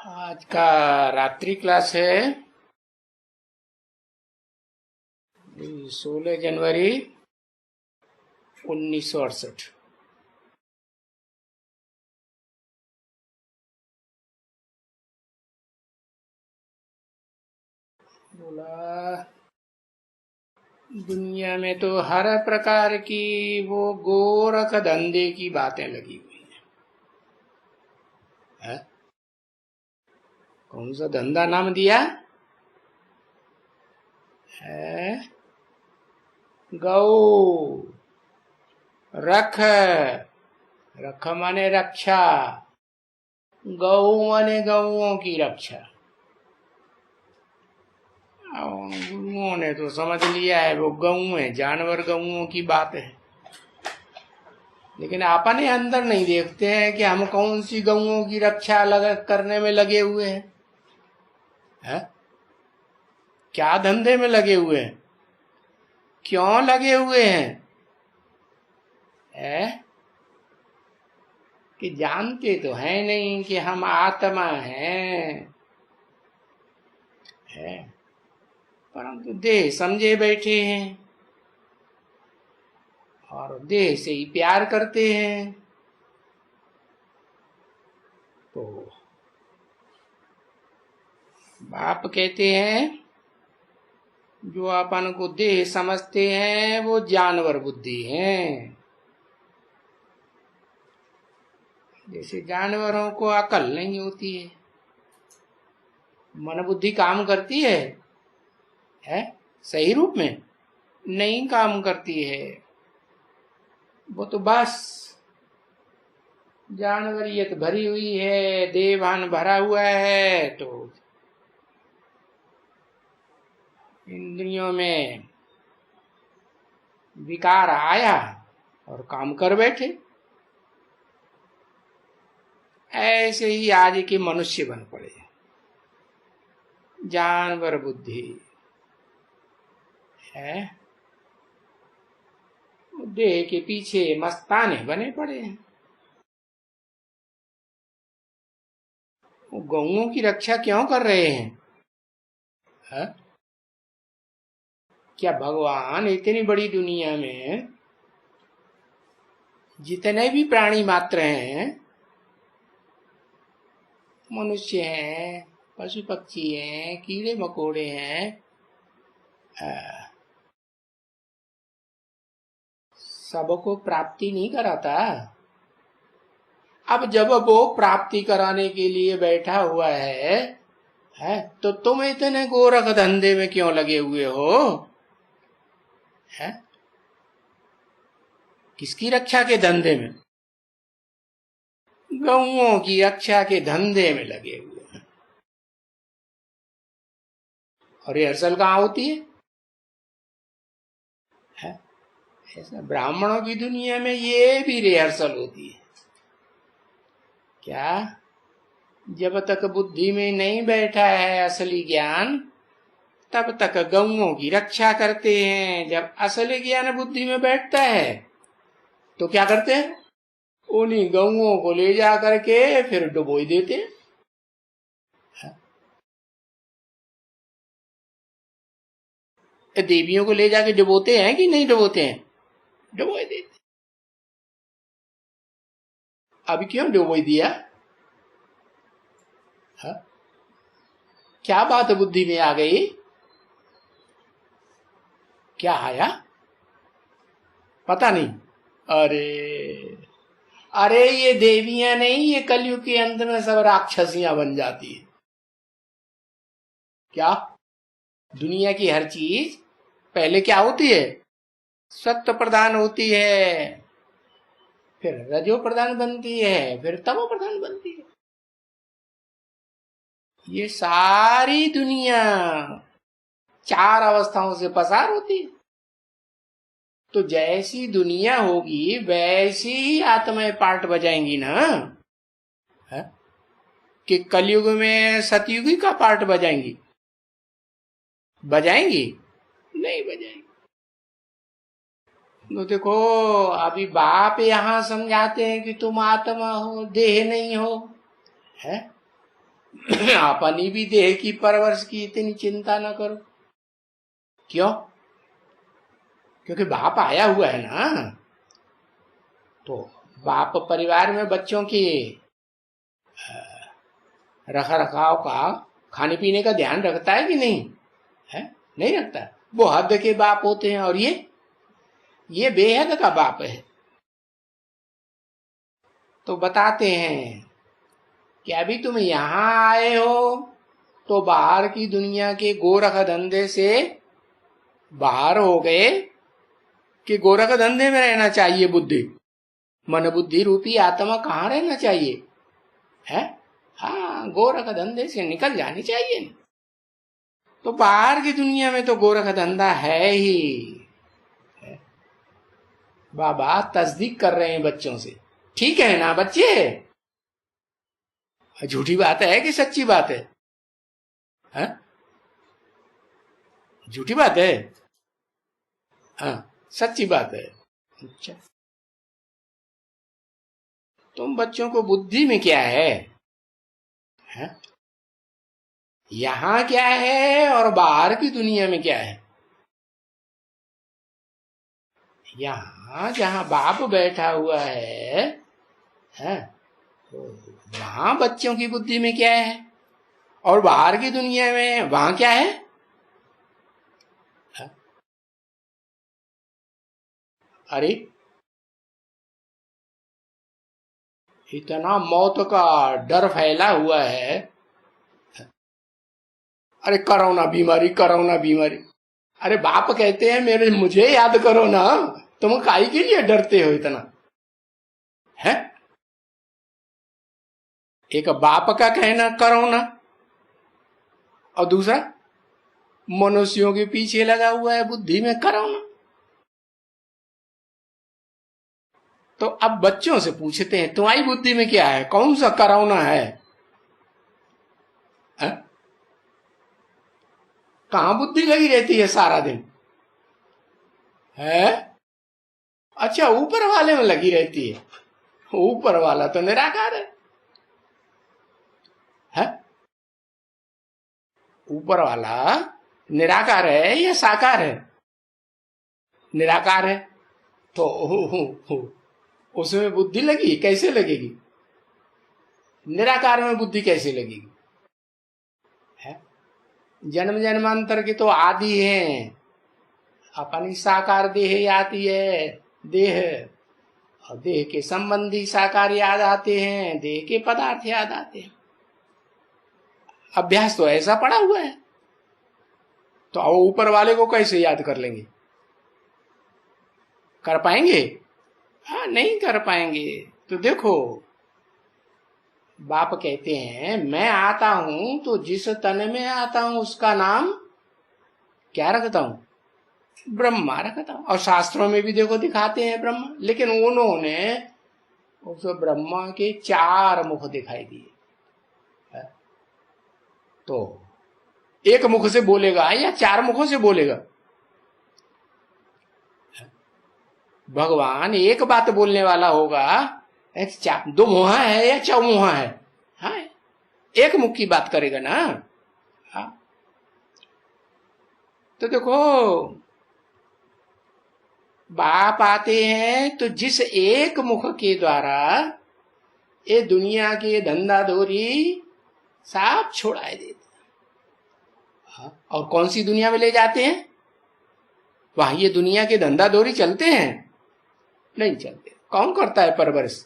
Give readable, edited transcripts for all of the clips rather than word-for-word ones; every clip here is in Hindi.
आज का रात्रि क्लास है 16 जनवरी 1968। बोला दुनिया में तो हर प्रकार की वो गोरख धंधे की बातें लगी हुई है? कौन सा धंधा नाम दिया है? गौ रख, रख माने रक्षा, गौ माने गौओं की रक्षा। गुरुओं ने तो समझ लिया है वो गऊ है, जानवर गऊओं की बात है, लेकिन अपने अंदर नहीं देखते हैं कि हम कौन सी गऊओं की रक्षा करने में लगे हुए हैं, है? क्या धंधे में लगे हुए हैं, क्यों लगे हुए हैं, है? कि जानते तो है नहीं कि हम आत्मा हैं, है? परंतु देह समझे बैठे हैं और देह से ही प्यार करते हैं। तो बाप कहते हैं जो अपन को देह समझते हैं वो जानवर बुद्धि हैं। जैसे जानवरों को अकल नहीं होती है, मन बुद्धि काम करती है? सही रूप में नहीं काम करती है, वो तो बस जानवरियत भरी हुई है, देवान भरा हुआ है, तो इंद्रियों में विकार आया और काम कर बैठे। ऐसे ही आज के मनुष्य बन पड़े, जानवर बुद्धि है, देह के पीछे मस्ताने बने पड़े हैं। वो गौओं की रक्षा क्यों कर रहे हैं, है? क्या भगवान इतनी बड़ी दुनिया में जितने भी प्राणी मात्र हैं, मनुष्य हैं, पशु पक्षी हैं, कीड़े मकोड़े हैं, सबको प्राप्ति नहीं कराता। अब जब वो प्राप्ति कराने के लिए बैठा हुआ है तो तुम इतने गोरख धंधे में क्यों लगे हुए हो, है? किसकी रक्षा के धंधे में? गौओं की रक्षा के धंधे में लगे हुए हैं। और रिहर्सल कहाँ होती है? ऐसा ब्राह्मणों की दुनिया में ये भी रिहर्सल होती है क्या? जब तक बुद्धि में नहीं बैठा है असली ज्ञान, तब तक गौओं की रक्षा करते हैं। जब असली ज्ञान बुद्धि में बैठता है तो क्या करते हैं? उन्हीं गौओं को ले जा करके फिर डुबोई देते हैं। देवियों को ले जाके डुबोते हैं कि नहीं डुबोते हैं? डुबोई देते। अभी क्यों डुबोई दिया? हा? क्या बात बुद्धि में आ गई? क्या आया पता नहीं। अरे ये देवियां नहीं, ये कलयुग के अंत में सब राक्षसियां बन जाती है। क्या दुनिया की हर चीज पहले क्या होती है? सत्व प्रधान होती है, फिर रजो प्रधान बनती है, फिर तमो प्रधान बनती है। ये सारी दुनिया 4 अवस्थाओं से पसार होती है। तो जैसी दुनिया होगी वैसी ही आत्माएं पार्ट बजाएंगी ना, है? कि कलयुग में सतयुगी का पार्ट बजाएंगी? बजाएंगी? नहीं बजाएंगी। तो देखो अभी बाप यहां समझाते हैं कि तुम आत्मा हो, देह नहीं हो, है? अपनी भी देह की परवरिश की इतनी चिंता न करो। क्यों? क्योंकि बाप आया हुआ है ना, तो बाप परिवार में बच्चों की रख रखाव का, खाने पीने का ध्यान रखता है कि नहीं है? नहीं रखता। वो हद के बाप होते हैं, और ये बेहद का बाप है। तो बताते हैं कि अभी तुम यहां आए हो तो बाहर की दुनिया के गोरख धंधे से बाहर हो गए, कि गोरख धंधे में रहना चाहिए बुद्धि, मन बुद्धि रूपी आत्मा कहाँ रहना चाहिए है? हाँ, गोरख धंधे से निकल जानी चाहिए। तो बाहर की दुनिया में तो गोरख धंधा है ही। बाबा तस्दीक कर रहे हैं बच्चों से, ठीक है ना बच्चे? झूठी बात है कि सच्ची बात है? झूठी बात है? हाँ, सच्ची बात है। अच्छा, तुम बच्चों को बुद्धि में क्या है? यहां क्या है और बाहर की दुनिया में क्या है? यहां जहां बाप बैठा हुआ है, तो वहां बच्चों की बुद्धि में क्या है, और बाहर की दुनिया में वहां क्या है? अरे इतना मौत का डर फैला हुआ है। अरे कोरोना बीमारी, कोरोना बीमारी। अरे बाप कहते हैं मुझे याद करो ना, तुम काहे के लिए डरते हो इतना है? एक बाप का कहना कोरोना, और दूसरा मनुष्यों के पीछे लगा हुआ है बुद्धि में कोरोना। तो अब बच्चों से पूछते हैं तुम्हारी बुद्धि में क्या है, कौन सा कोरोना है? कहां बुद्धि लगी रहती है सारा दिन है? अच्छा, ऊपर वाले में लगी रहती है। ऊपर वाला तो निराकार है? ऊपर वाला निराकार है या साकार है? निराकार है। तो उसमें बुद्धि लगी, कैसे लगेगी? निराकार में बुद्धि कैसे लगेगी है? जन्म जन्मांतर के तो आदि हैं, अपनी साकार देह आती है, देह और देह के संबंधी साकार याद आते हैं, देह के पदार्थ याद आते हैं। अभ्यास तो ऐसा पड़ा हुआ है, तो अब ऊपर वाले को कैसे याद कर लेंगे? कर पाएंगे? हाँ, नहीं कर पाएंगे। तो देखो, बाप कहते हैं मैं आता हूं तो जिस तन में आता हूं उसका नाम क्या रखता हूं? ब्रह्मा रखता हूं। और शास्त्रों में भी देखो दिखाते हैं ब्रह्मा, लेकिन उन्होंने उस ब्रह्मा के 4 मुख दिखाई दिए। तो एक मुख से बोलेगा या 4 मुखों से बोलेगा? भगवान एक बात बोलने वाला होगा, 2 मुहा है या 4 मुहा है? हाँ, एक मुख की बात करेगा ना। हाँ, तो देखो बाप आते हैं तो जिस एक मुख के द्वारा ये दुनिया के धंधा धोरी सब छोड़ाए देते। हाँ, और कौन सी दुनिया में ले जाते हैं? वहां ये दुनिया के धंधा धोरी चलते हैं? नहीं चलते। कौन करता है परवरिश?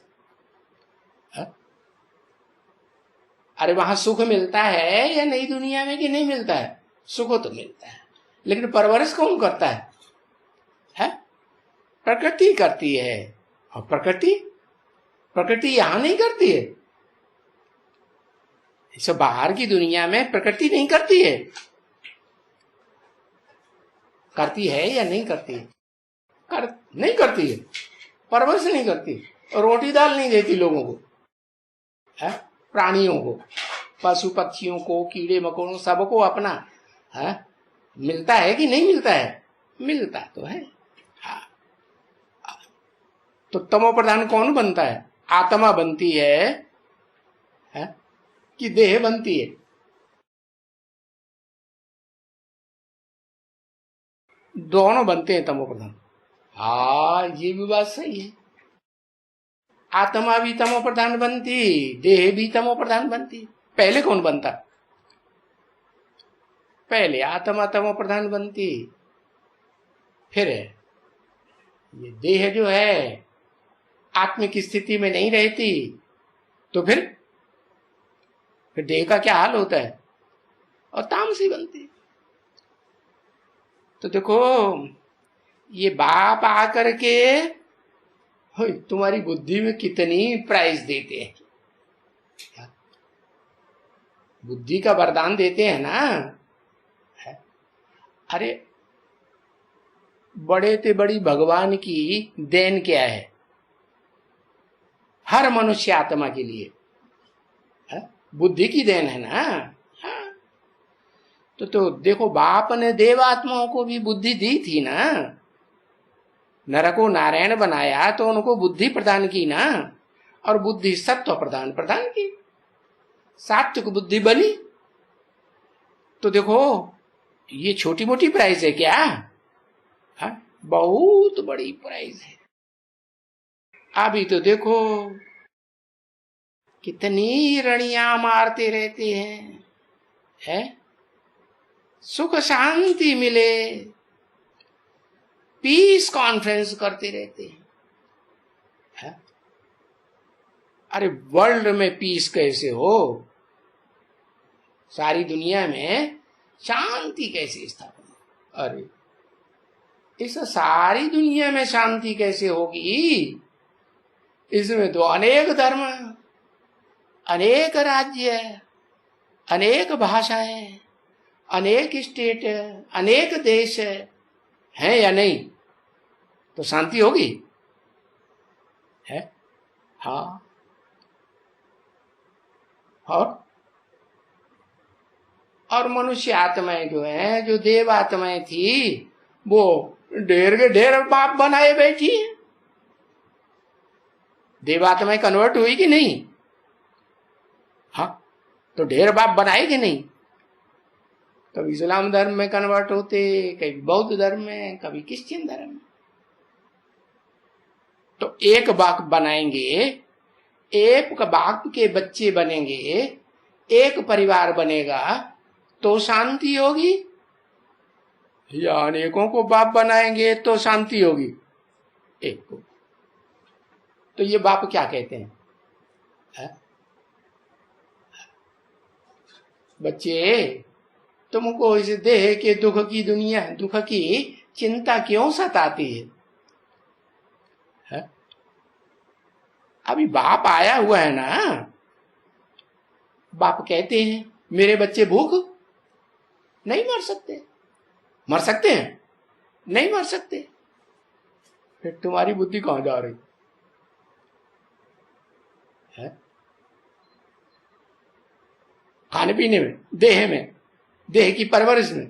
अरे वहां सुख मिलता है या नई दुनिया में कि नहीं मिलता है? सुख तो मिलता है, लेकिन परवरिश कौन करता है? प्रकृति करती है। और प्रकृति यहां नहीं करती है। इसे बाहर की दुनिया में प्रकृति नहीं करती है। करती है या नहीं करती है? नहीं करती है। परवरिश नहीं करती, रोटी दाल नहीं देती लोगों को, है? प्राणियों को, पशु पक्षियों को, कीड़े मकोड़ों, सबको अपना है मिलता है कि नहीं मिलता है? मिलता तो है। हाँ, तो तमो प्रधान कौन बनता है? आत्मा बनती है? कि देह बनती है? दोनों बनते हैं तमो प्रधान। हाँ, ये भी बात सही है। आत्मा भी तमो प्रधान बनती, देह भी तमो प्रधान बनती। पहले कौन बनता? पहले आत्मा तमो प्रधान बनती, फिर ये देह जो है आत्मिक स्थिति में नहीं रहती, तो फिर देह का क्या हाल होता है? और तामसी बनती। तो देखो, ये बाप आकर के तुम्हारी बुद्धि में कितनी प्राइस देते हैं, बुद्धि का वरदान देते हैं ना। अरे बड़े ते बड़ी भगवान की देन क्या है हर मनुष्य आत्मा के लिए? बुद्धि की देन है ना। तो देखो, बाप ने देवात्माओं को भी बुद्धि दी थी ना। नर को नारायण बनाया तो उनको बुद्धि प्रदान की ना, और बुद्धि सत्व प्रदान की, सात्विक बुद्धि बनी। तो देखो, ये छोटी मोटी प्राइज है क्या? बहुत बड़ी प्राइज है। अभी तो देखो कितनी रणियां मारते रहते हैं, है? सुख शांति मिले, पीस कॉन्फ्रेंस करते रहते हैं, है? अरे वर्ल्ड में पीस कैसे हो? सारी दुनिया में शांति कैसे स्थापन? अरे इस सारी दुनिया में शांति कैसे होगी? इसमें तो अनेक धर्म, अनेक राज्य, अनेक भाषाएं, अनेक स्टेट, अनेक देश हैं या नहीं? तो शांति होगी? है? हाँ। और मनुष्य आत्माएं जो हैं, जो देव आत्माएं थी, वो ढेर के ढेर बाप बनाए बैठी है। देवात्माएं कन्वर्ट हुई कि नहीं? हाँ, तो ढेर बाप बनाए कि नहीं? कभी इस्लाम धर्म में कन्वर्ट होते, कभी बौद्ध धर्म में, कभी क्रिश्चियन धर्म में। तो एक बाप बनाएंगे, एक बाप के बच्चे बनेंगे, एक परिवार बनेगा तो शांति होगी, या अनेकों को बाप बनाएंगे तो शांति होगी एक को? तो ये बाप क्या कहते हैं? बच्चे, तुमको इस देह के दुख की दुनिया, दुख की चिंता क्यों सताती है? अभी बाप आया हुआ है ना। बाप कहते हैं मेरे बच्चे भूख नहीं मर सकते। मर सकते हैं? नहीं मर सकते। फिर तुम्हारी बुद्धि कहां जा रही है? खाने पीने में, देह में, देह की परवरिश में।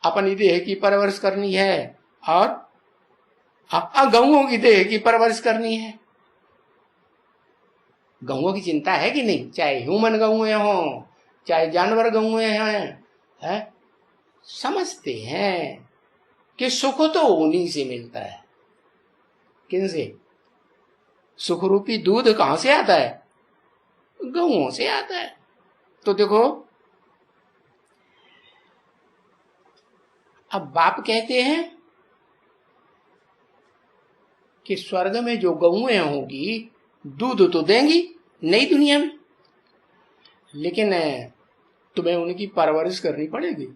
अपनी देह की परवरिश करनी है, और गऊओं की देह की परवरिश करनी है। गऊओं की चिंता है कि नहीं? चाहे ह्यूमन गऊए हों, चाहे जानवर गऊए हैं, समझते हैं कि सुख तो उन्हीं से मिलता है। किनसे? सुख रूपी दूध कहां से आता है? गऊओं से आता है। तो देखो, अब बाप कहते हैं कि स्वर्ग में जो गऊएं होंगी दूध तो देंगी नई दुनिया में, लेकिन तुम्हें उनकी परवरिश करनी पड़ेगी,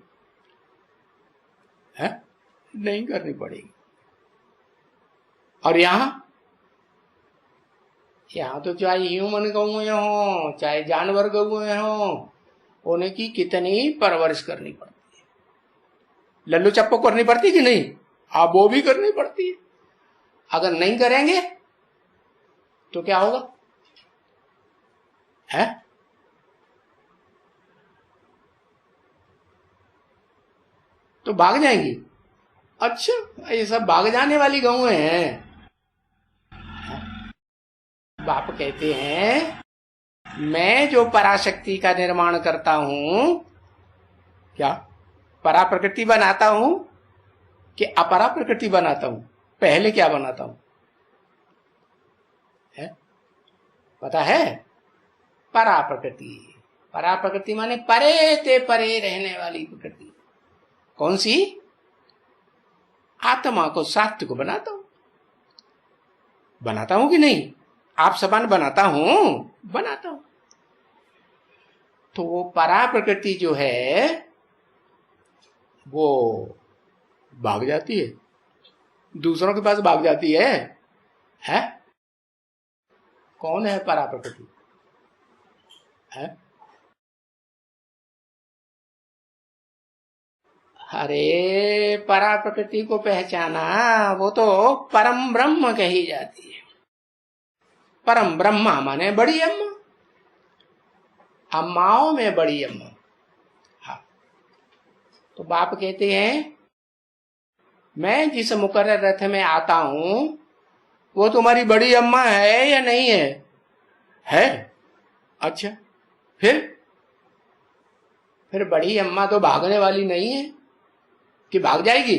है? नहीं करनी पड़ेगी। और यहां तो चाहे ह्यूमन गऊएं हो, चाहे जानवर गऊएं हो, उनकी कितनी परवरिश करनी पड़ती है। लल्लू चप्पो करनी पड़ती कि नहीं? आप वो भी करनी पड़ती है। अगर नहीं करेंगे तो क्या होगा? है? तो भाग जाएंगी। अच्छा, ये सब भाग जाने वाली गऊएं हैं। बाप कहते हैं मैं जो पराशक्ति का निर्माण करता हूं, क्या परा प्रकृति बनाता हूं कि अपरा प्रकृति बनाता हूं? पहले क्या बनाता हूं? है? पता है? परा प्रकृति। परा प्रकृति माने परे ते परे रहने वाली प्रकृति। कौन सी? आत्मा को, सात्य को बनाता हूं। बनाता हूं कि नहीं? आप समान बनाता हूं, बनाता हूं। तो वो परा प्रकृति जो है वो भाग जाती है, दूसरों के पास भाग जाती है। है? कौन है परा प्रकृति? है? अरे परा प्रकृति को पहचाना, वो तो परम ब्रह्म कही जाती है। परम ब्रह्मा माने बड़ी अम्मा, अम्माओं में बड़ी अम्मा। हाँ, तो बाप कहते हैं मैं जिस मुकर्रर रथ में आता हूं वो तुम्हारी बड़ी अम्मा है या नहीं है? है। अच्छा, फिर बड़ी अम्मा तो भागने वाली नहीं है कि भाग जाएगी?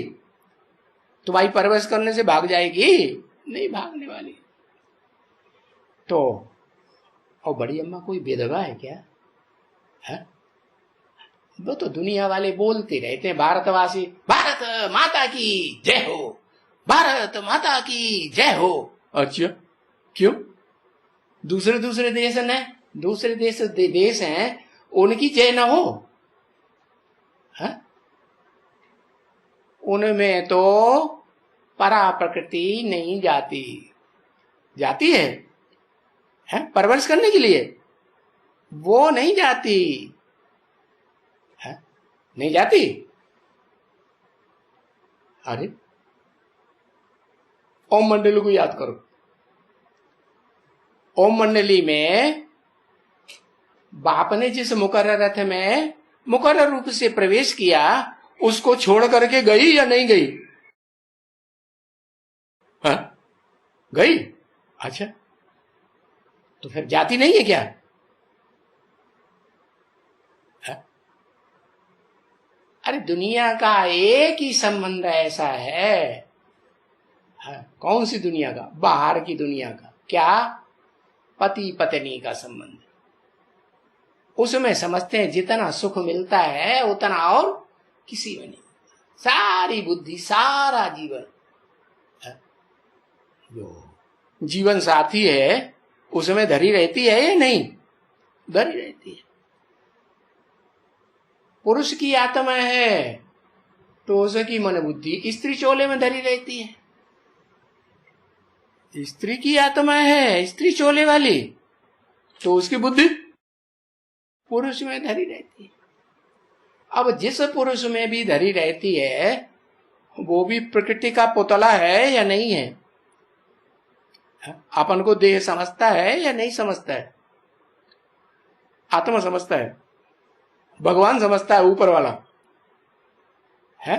तुम्हारी परवरिश करने से भाग जाएगी? नहीं भागने वाली। तो और बड़ी अम्मा कोई विधवा है क्या? है? वो तो दुनिया वाले बोलते रहते हैं, भारतवासी भारत माता की जय हो, भारत माता की जय हो। अच्छा, क्यों? दूसरे देश हैं, उनकी जय ना हो? है? उनमें तो परा प्रकृति नहीं जाती। जाती है? परवरिश करने के लिए वो नहीं जाती है? नहीं जाती। अरे ओम मंडली को याद करो। ओम मंडली में बाप ने जिस मुकर्रर रथ में मुकर्रर रूप से प्रवेश किया, उसको छोड़ करके गई या नहीं गई? हाँ? गई। अच्छा, तो फिर जाती नहीं है क्या? है? अरे दुनिया का एक ही संबंध ऐसा है। कौन सी दुनिया का? बाहर की दुनिया का। क्या? पति पत्नी का संबंध। उसमें समझते हैं जितना सुख मिलता है उतना और किसी में नहीं। सारी बुद्धि, सारा जीवन, जो जीवन साथी है उसमें धरी रहती है या नहीं? धरी रहती है। पुरुष की आत्मा है तो उसकी मन बुद्धि स्त्री चोले में धरी रहती है। स्त्री की आत्मा है स्त्री चोले वाली, तो उसकी बुद्धि पुरुष में धरी रहती है। अब जिस पुरुष में भी धरी रहती है वो भी प्रकृति का पुतला है या नहीं है? अपन को देह समझता है या नहीं समझता है? आत्मा समझता है, भगवान समझता है, ऊपर वाला है।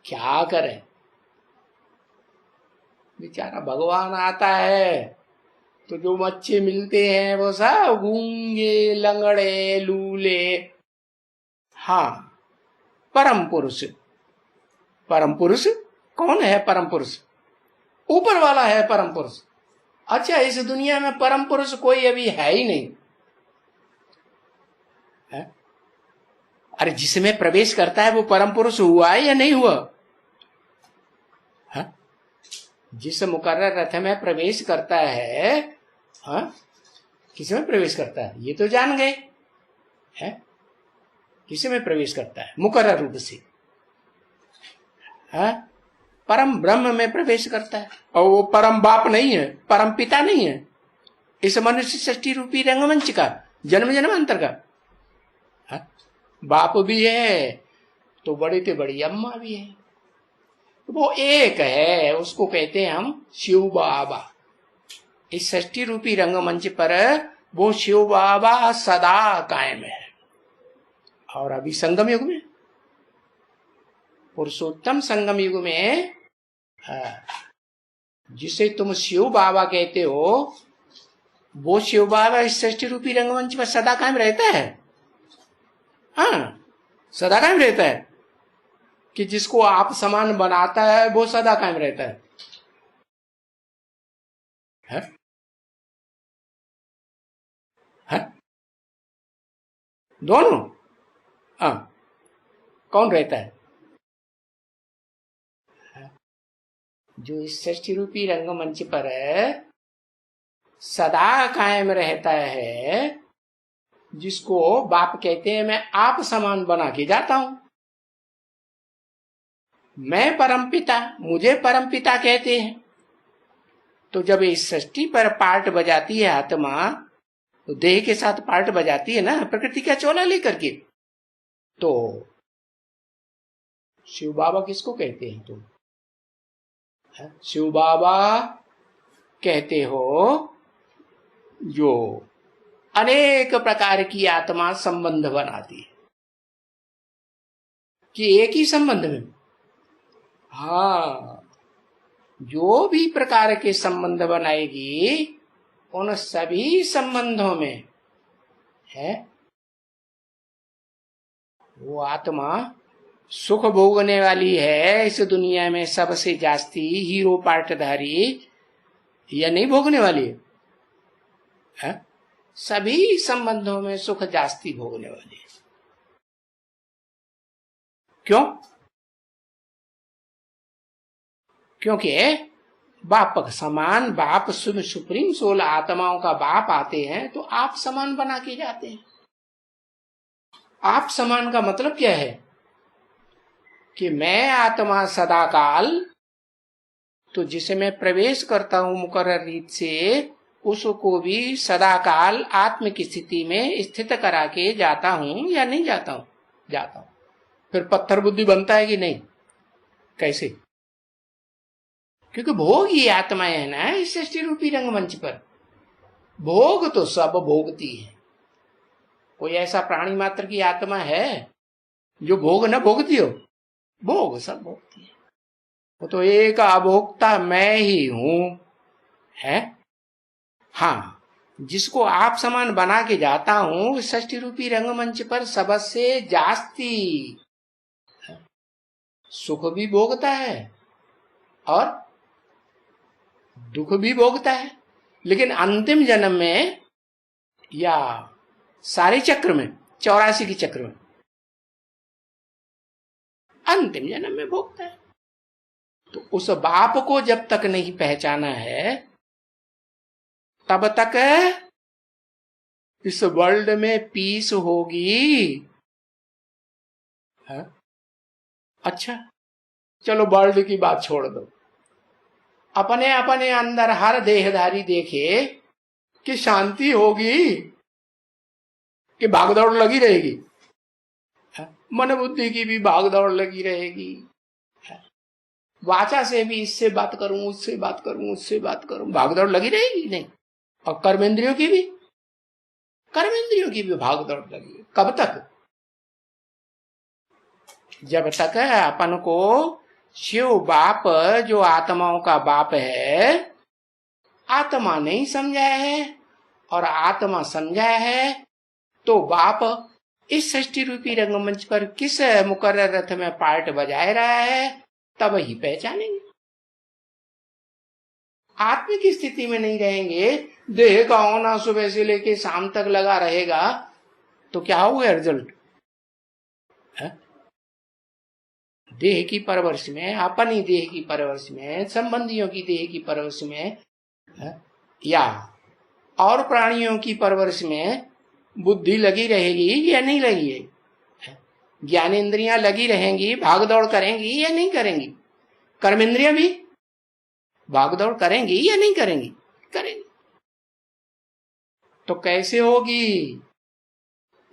क्या करें? बेचारा भगवान आता है तो जो बच्चे मिलते हैं वो सब गूंगे, लंगड़े, लूले। हाँ, परम पुरुष। परम पुरुष कौन है? परम पुरुष ऊपर वाला है परम पुरुष। अच्छा, इस दुनिया में परम पुरुष कोई अभी है ही नहीं है? अरे जिसमें प्रवेश करता है वो परम पुरुष हुआ है या नहीं हुआ? है? जिस मुकर्रर रथ में प्रवेश करता है, हाँ, किसमें प्रवेश करता है ये तो जान गए है? किसमें प्रवेश करता है? मुकर्रर रूप से। हाँ, परम ब्रह्म में प्रवेश करता है। और वो परम बाप नहीं है, परम पिता नहीं है, इस मनुष्य सृष्टि रूपी रंगमंच का, जन्म जन्मांतर का। हाँ? बाप भी है तो बड़ी से बड़ी अम्मा भी है। वो एक है, उसको कहते हैं हम शिव बाबा। इस सृष्टि रूपी रंगमंच पर वो शिव बाबा सदा कायम है। और अभी संगम युग में, पुरुषोत्तम संगम युग में, जिसे तुम शिव बाबा कहते हो, वो शिव बाबा इस सृष्टि रूपी रंगमंच पर सदा कायम रहता है। हाँ, सदा कायम रहता है कि जिसको आप समान बनाता है वो सदा कायम रहता है। है? है? दोनों। हाँ, कौन रहता है? जो इस सृष्टि रूपी रंगमंच पर सदा कायम रहता है, जिसको बाप कहते हैं मैं आप समान बना के जाता हूं। मैं परमपिता, मुझे परमपिता कहते हैं। तो जब इस सृष्टि पर पार्ट बजाती है आत्मा, तो देह के साथ पार्ट बजाती है ना, प्रकृति का चोला लेकर के। तो शिव बाबा किसको कहते हैं तुम? शिव बाबा कहते हो जो अनेक प्रकार की आत्मा संबंध बनाती है, कि एक ही संबंध में। हाँ, जो भी प्रकार के संबंध बनाएगी, उन सभी संबंधों में है वो आत्मा सुख भोगने वाली है। इस दुनिया में सबसे जास्ती हीरो पार्टधारी, या नहीं भोगने वाली है? सभी संबंधों में सुख जास्ती भोगने वाली है। क्यों? क्योंकि बाप समान, बाप सुप्रीम सोल आत्माओं का बाप आते हैं तो आप समान बना के जाते हैं। आप समान का मतलब क्या है? कि मैं आत्मा सदा काल, तो जिसे मैं प्रवेश करता हूं मुकर्रर रीत से, उसको भी सदा काल आत्म की स्थिति में स्थित करा के जाता हूं या नहीं जाता हूं? जाता हूं। फिर पत्थर बुद्धि बनता है कि नहीं? कैसे? क्योंकि भोग ही आत्माएं है ना इस सृष्टि रूपी रंगमंच पर। भोग तो सब भोगती है। कोई ऐसा प्राणी मात्र की आत्मा है जो भोग न भोगती हो? भोग सब भोगती है। वो तो एक अभोक्ता मैं ही हूं, है। हाँ, जिसको आप समान बना के जाता हूं सृष्टि रूपी रंगमंच पर, सबसे जास्ती सुख भी भोगता है और दुख भी भोगता है। लेकिन अंतिम जन्म में या सारे चक्र में, 84 के चक्र में, अंतिम जन्म में भोगता है। तो उस बाप को जब तक नहीं पहचाना है, तब तक इस वर्ल्ड में पीस होगी। है? अच्छा, चलो वर्ल्ड की बात छोड़ दो। अपने अपने अंदर हर देहधारी देखे कि शांति होगी कि भागदौड़ लगी रहेगी। मन बुद्धि की भी भागदौड़ लगी रहेगी। वाचा से भी इससे बात करूं, उससे बात करूं, उससे बात करूं, भागदौड़ लगी रहेगी नहीं। और कर्मेंद्रियों की भी, कर्मेंद्रियों की भी भागदौड़ लगी। कब तक? जब तक अपन को शिव बाप जो आत्माओं का बाप है, आत्मा नहीं समझा है, और आत्मा समझा है तो बाप इस सृष्टि रूपी रंगमंच पर किस मुकर्रर रथ में पार्ट बजाए रहा है, तब ही पहचानेंगे। आत्म की स्थिति में नहीं रहेंगे, देह का होना सुबह से लेके शाम तक लगा रहेगा, तो क्या होगा रिजल्ट? देह की परवरिश में, अपनी देह की परवरिश में, संबंधियों की देह की परवरिश में, या और प्राणियों की परवरिश में बुद्धि लगी रहेगी या नहीं लगी है? ज्ञानेंद्रियां लगी रहेंगी, भागदौड़ करेंगी या नहीं करेंगी? कर्मेंद्रियां भी भागदौड़ करेंगी या नहीं करेंगी? करेंगी। तो कैसे होगी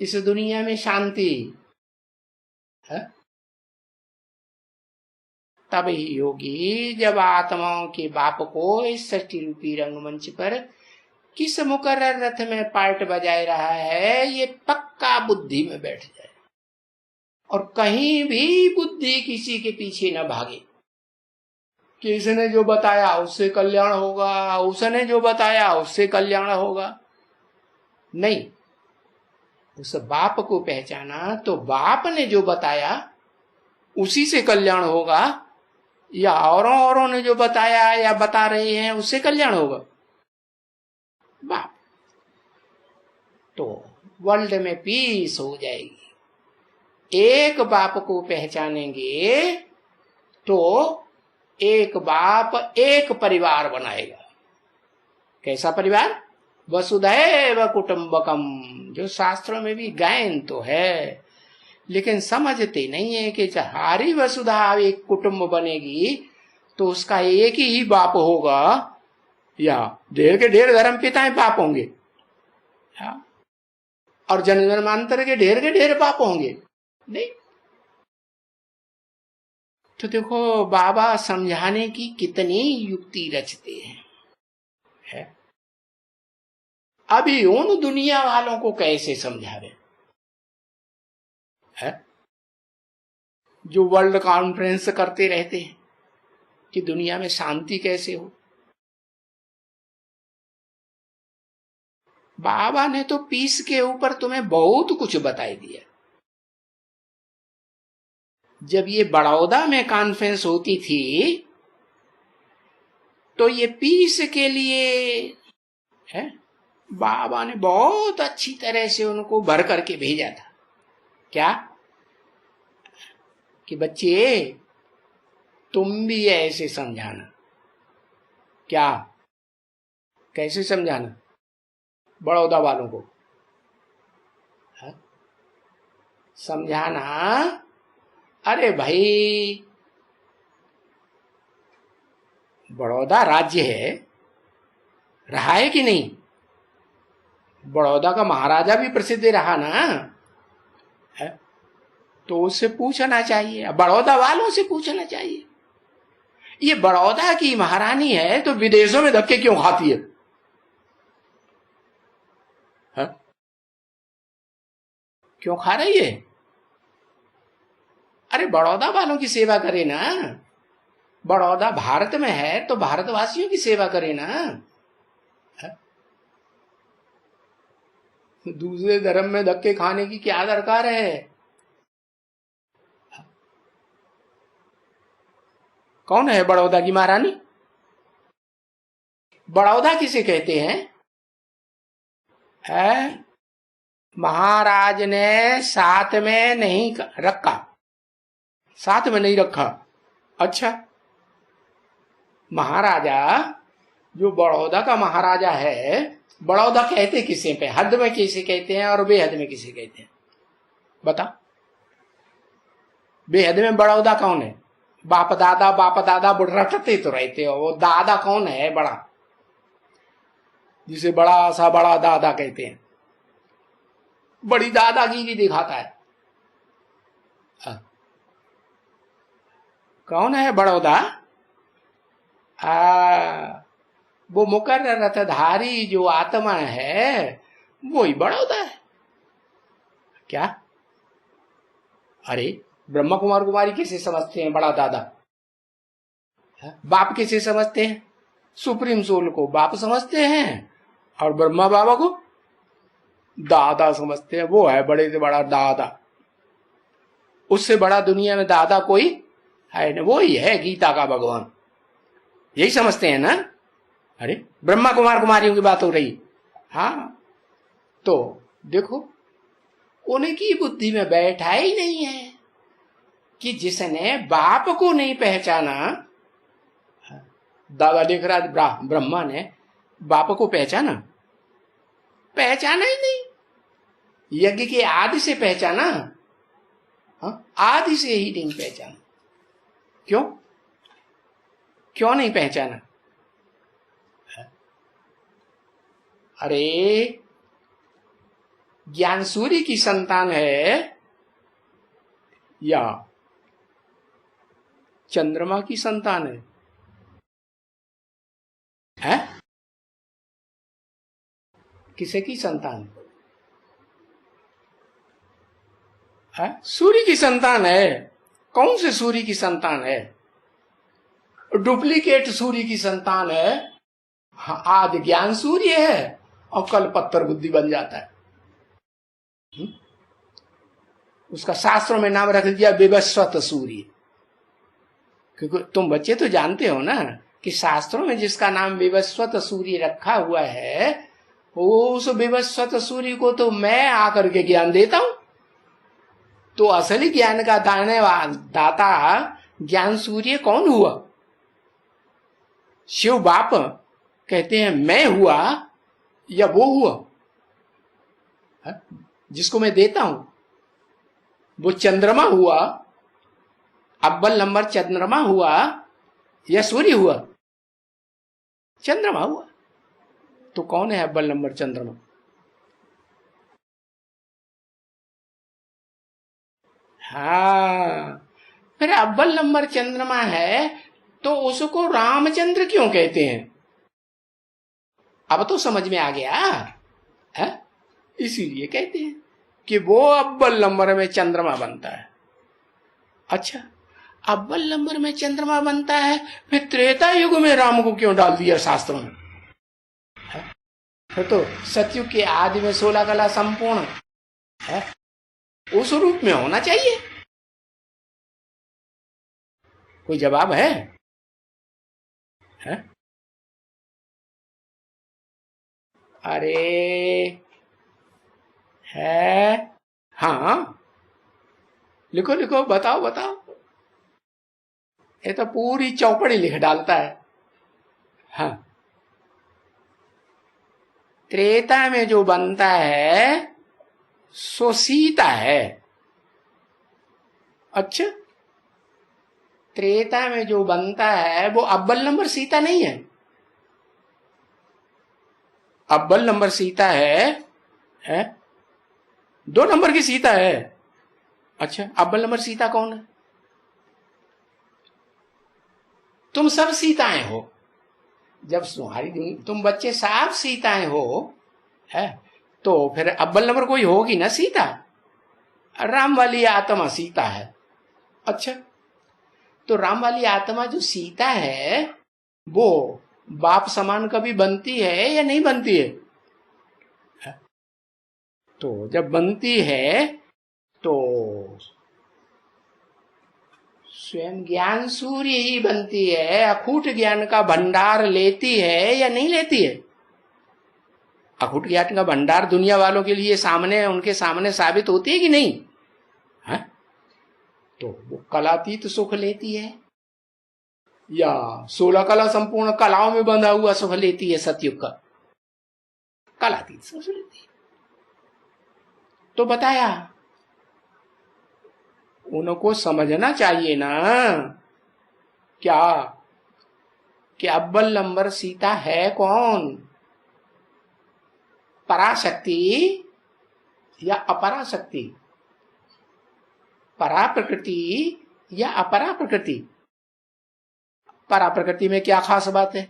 इस दुनिया में शांति? है? तब ही होगी जब आत्माओं के बाप को इस सृष्टि रूपी रंगमंच पर किस मुकर्रर रथ में पार्ट बजाए रहा है ये पक्का बुद्धि में बैठ जाए, और कहीं भी बुद्धि किसी के पीछे न भागे। कि इसने जो बताया उससे कल्याण होगा, उसने जो बताया उससे कल्याण होगा। नहीं, उस बाप को पहचाना तो बाप ने जो बताया उसी से कल्याण होगा, या औरों ने जो बताया या बता रहे हैं उससे कल्याण होगा? बाप। तो वर्ल्ड में पीस हो जाएगी। एक बाप को पहचानेंगे तो एक बाप एक परिवार बनाएगा। कैसा परिवार? वसुधैव कुटुंबकम, जो शास्त्रों में भी गायन तो है, लेकिन समझते नहीं है कि जहारी वसुधा एक कुटुंब बनेगी तो उसका एक ही बाप होगा, या ढेर के ढेर धर्म पिताएं बाप होंगे, और जन्म जन्मांतर के ढेर बाप होंगे? नहीं। तो देखो बाबा समझाने की कितनी युक्ति रचते हैं, है? अभी उन दुनिया वालों को कैसे समझावे, है? जो वर्ल्ड कॉन्फ्रेंस करते रहते हैं कि दुनिया में शांति कैसे हो। बाबा ने तो पीस के ऊपर तुम्हें बहुत कुछ बताई दिया। जब ये बड़ौदा में कॉन्फ्रेंस होती थी तो ये पीस के लिए, है, बाबा ने बहुत अच्छी तरह से उनको भर करके भेजा था। क्या? कि बच्चे तुम भी ऐसे समझाना। क्या? कैसे समझाना बड़ौदा वालों को? है? समझाना, अरे भाई बड़ौदा राज्य है, रहा है कि नहीं? बड़ौदा का महाराजा भी प्रसिद्ध रहा ना, है? तो उससे पूछना चाहिए, बड़ौदा वालों से पूछना चाहिए। ये बड़ौदा की महारानी है तो विदेशों में धक्के क्यों खाती है? क्यों खा रही है? अरे बड़ौदा वालों की सेवा करे ना। बड़ौदा भारत में है तो भारतवासियों की सेवा करे ना। दूसरे धर्म में धक्के खाने की क्या दरकार है? कौन है बड़ौदा की महारानी? बड़ौदा किसे कहते हैं? महाराज ने साथ में नहीं रखा, साथ में नहीं रखा। अच्छा, महाराजा जो बड़ौदा का महाराजा है, बड़ौदा कहते किसे पे? हद में किसे कहते हैं और बेहद में किसे कहते हैं? बता। बेहद में बड़ौदा कौन है? बाप दादा रटते तो रहते हो, वो दादा कौन है? बड़ा, जिसे बड़ा सा बड़ा दादा कहते हैं, बड़ी दादागिरी दिखाता है। कौन है बड़ौदा? वो मुकर्रर रथधारी जो आत्मा है वो ही बड़ौदा है। क्या? अरे ब्रह्मा कुमार कुमारी किसे समझते हैं बड़ा दादा? बाप किसे समझते हैं? सुप्रीम सोल को बाप समझते हैं, और ब्रह्मा बाबा को दादा समझते हैं। वो है बड़े से बड़ा दादा, उससे बड़ा दुनिया में दादा कोई है ना, वो ही है गीता का भगवान, यही समझते हैं ना। अरे ब्रह्मा कुमार कुमारियों की बात हो रही। हाँ, तो देखो उनकी बुद्धि में बैठा ही नहीं है कि जिसने बाप को नहीं पहचाना, दादा देख रहा, ब्रह्मा ने बाप को पहचाना ही नहीं। यज्ञ के आदि से पहचाना, आदि से ही नहीं पहचाना। क्यों नहीं पहचाना? अरे ज्ञान सूर्य की संतान है या चंद्रमा की संतान है? किसे की संतान है? सूर्य की संतान है। कौन से सूर्य की संतान है? डुप्लीकेट सूर्य की संतान है। हाँ, आज ज्ञान सूर्य है और कल पत्थर बुद्धि बन जाता है। उसका शास्त्रों में नाम रख दिया विवस्वत सूर्य। क्योंकि तुम बच्चे तो जानते हो ना कि शास्त्रों में जिसका नाम विवस्वत सूर्य रखा हुआ है, उस विवस्वत सूर्य को तो मैं आकर के ज्ञान देता हूं। तो असली ज्ञान का दाता ज्ञान सूर्य कौन हुआ? शिव बाप कहते हैं मैं हुआ या वो हुआ? है? जिसको मैं देता हूं वो चंद्रमा हुआ, अव्वल नंबर चंद्रमा हुआ या सूर्य हुआ? चंद्रमा हुआ। तो कौन है अव्वल नंबर चंद्रमा? हाँ, फिर अव्वल नंबर चंद्रमा है तो उसको रामचंद्र क्यों कहते हैं? अब तो समझ में आ गया है? इसीलिए कहते हैं कि वो अव्वल नंबर में चंद्रमा बनता है। अच्छा, अव्वल नंबर में चंद्रमा बनता है, फिर त्रेता युग में राम को क्यों डाल दिया शास्त्रों में? फिर तो सतयुग के आदि में 16 कला संपूर्ण है, उस रूप में होना चाहिए। कोई जवाब है? अरे है, हाँ, लिखो लिखो, बताओ बताओ। ये तो पूरी चौपड़ी लिख डालता है। हाँ, त्रेता में जो बनता है सो सीता है। अच्छा, त्रेता में जो बनता है वो अव्वल नंबर सीता नहीं है। अव्वल नंबर सीता है? 2 नंबर की सीता है। अच्छा, अव्वल नंबर सीता कौन है? तुम सब सीताएं हो। जब तुम्हारी तुम बच्चे साफ सीताएं हो, है, तो फिर अव्वल नंबर कोई होगी ना सीता। राम वाली आत्मा सीता है। अच्छा, तो राम वाली आत्मा जो सीता है वो बाप समान कभी बनती है या नहीं बनती है? तो जब बनती है तो स्वयं ज्ञान सूर्य ही बनती है, अखूट ज्ञान का भंडार लेती है या नहीं लेती है? अखूट ज्ञान का भंडार दुनिया वालों के लिए सामने, उनके सामने साबित होती है कि नहीं है? तो वो कलातीत सुख लेती है या 16 कला संपूर्ण कलाओं में बंधा हुआ सुख लेती है? सतयुग का कलातीत सुख लेती है। तो बताया, उनको समझना चाहिए ना क्या कि अव्वल नंबर सीता है कौन? पराशक्ति या अपराशक्ति? परा प्रकृति या अपरा प्रकृति? परा प्रकृति में क्या खास बात है?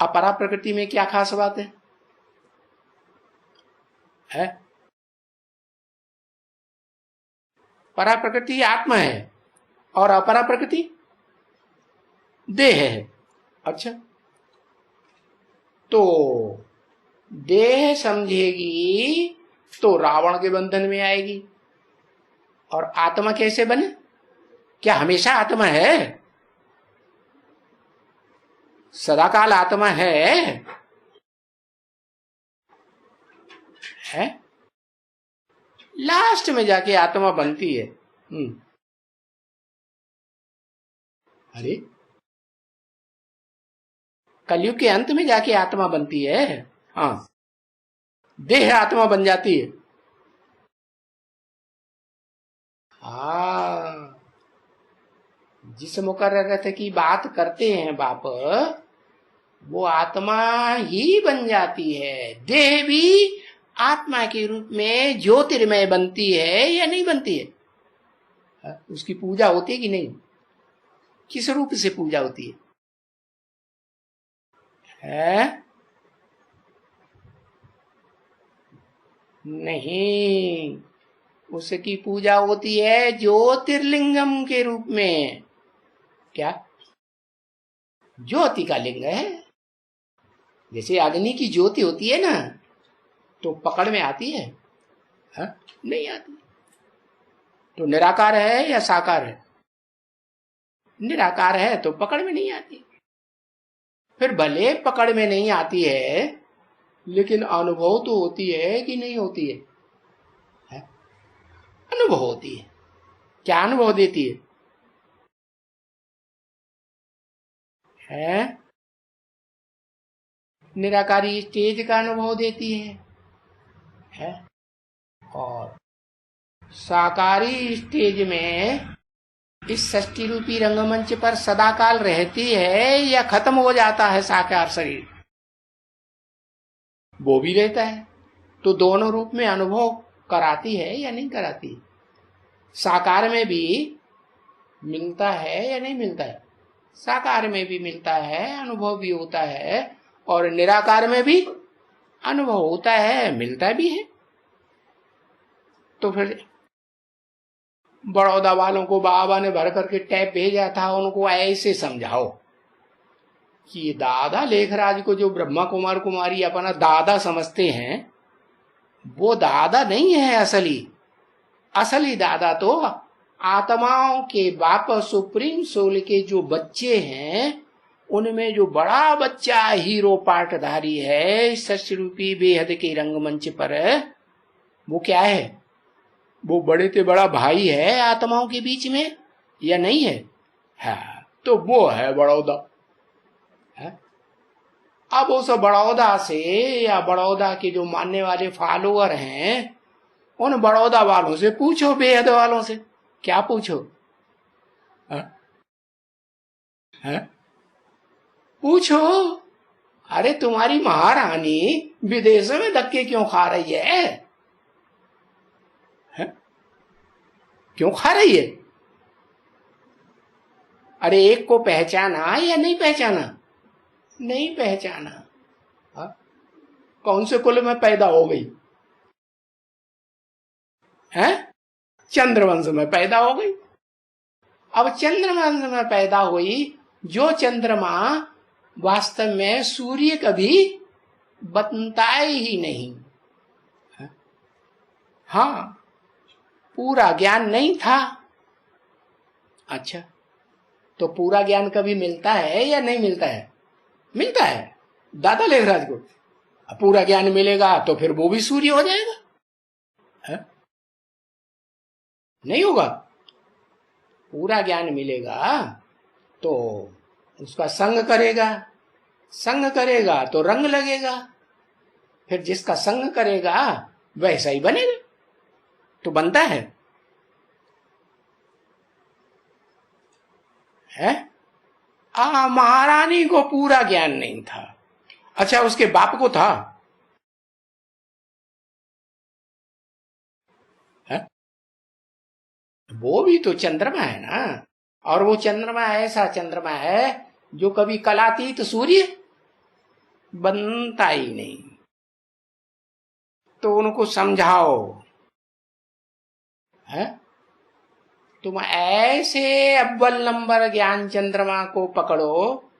अपरा प्रकृति में क्या खास बात है? परा प्रकृति आत्मा है और अपरा प्रकृति देह है। अच्छा, तो देह समझेगी तो रावण के बंधन में आएगी। और आत्मा कैसे बने? क्या हमेशा आत्मा है? सदाकाल आत्मा है? लास्ट में जाके आत्मा बनती है। अरे, कलयुग के अंत में जाके आत्मा बनती है। हाँ, देह आत्मा बन जाती है। हाँ, जिस मुकर्रर की बात करते हैं बाप, वो आत्मा ही बन जाती है। देह भी आत्मा के रूप में ज्योतिर्मय बनती है या नहीं बनती है? उसकी पूजा होती है कि नहीं? किस रूप से पूजा होती है? नहीं, उसकी पूजा होती है ज्योतिर्लिंगम के रूप में। क्या? ज्योति का लिंग है। जैसे अग्नि की ज्योति होती है ना, तो पकड़ में आती है? नहीं आती। तो निराकार है या साकार है? निराकार है तो पकड़ में नहीं आती। फिर भले पकड़ में नहीं आती है, लेकिन अनुभव तो होती है कि नहीं होती है? अनुभव होती है। क्या अनुभव देती है? निराकारी स्टेज का अनुभव देती है? और साकारी स्टेज में इस सृष्टि रूपी रंगमंच पर सदाकाल रहती है या खत्म हो जाता है साकार शरीर? वो भी रहता है। तो दोनों रूप में अनुभव कराती है या नहीं कराती? साकार में भी मिलता है या नहीं मिलता है? साकार में भी मिलता है, अनुभव भी होता है, और निराकार में भी अनुभव होता है, मिलता भी है। तो फिर बड़ौदा वालों को बाबा ने भर करके टैप भेजा था, उनको ऐसे समझाओ कि दादा लेखराज को जो ब्रह्मा कुमार कुमारी अपना दादा समझते हैं, वो दादा नहीं है असली। असली दादा तो आत्माओं के बाप सुप्रीम सोल के जो बच्चे हैं, उनमें जो बड़ा बच्चा हीरो पार्टधारी है सृष्टि रूपी बेहद के रंगमंच पर, वो क्या है? वो बड़े से बड़ा भाई है आत्माओं के बीच में या नहीं है? तो वो है बड़ौदा। अब उस बड़ौदा से या बड़ौदा के जो मानने वाले फॉलोअर हैं, उन बड़ौदा वालों से पूछो, बेहद वालों से। क्या पूछो? पूछो, अरे तुम्हारी महारानी विदेश में धक्के क्यों खा रही है? क्यों खा रही है? अरे एक को पहचाना या नहीं पहचाना? नहीं पहचाना। कौन से कुल में पैदा हो गई है? चंद्रवंश में पैदा हो गई। अब चंद्रवंश में पैदा हुई, जो चंद्रमा वास्तव में सूर्य कभी बनता ही नहीं। हाँ, पूरा ज्ञान नहीं था। अच्छा, तो पूरा ज्ञान कभी मिलता है या नहीं मिलता है? मिलता है। दादा लेखराज को पूरा ज्ञान मिलेगा तो फिर वो भी सूर्य हो जाएगा? है? नहीं होगा। पूरा ज्ञान मिलेगा तो उसका संग करेगा, संग करेगा तो रंग लगेगा, फिर जिसका संग करेगा वैसा ही बनेगा। तो बनता है? महारानी को पूरा ज्ञान नहीं था। अच्छा, उसके बाप को था? वो भी तो चंद्रमा है ना, और वो चंद्रमा ऐसा चंद्रमा है जो कभी कलातीत सूर्य बनता ही नहीं। तो उनको समझाओ, है? तुम ऐसे अव्वल नंबर ज्ञान चंद्रमा को पकड़ो,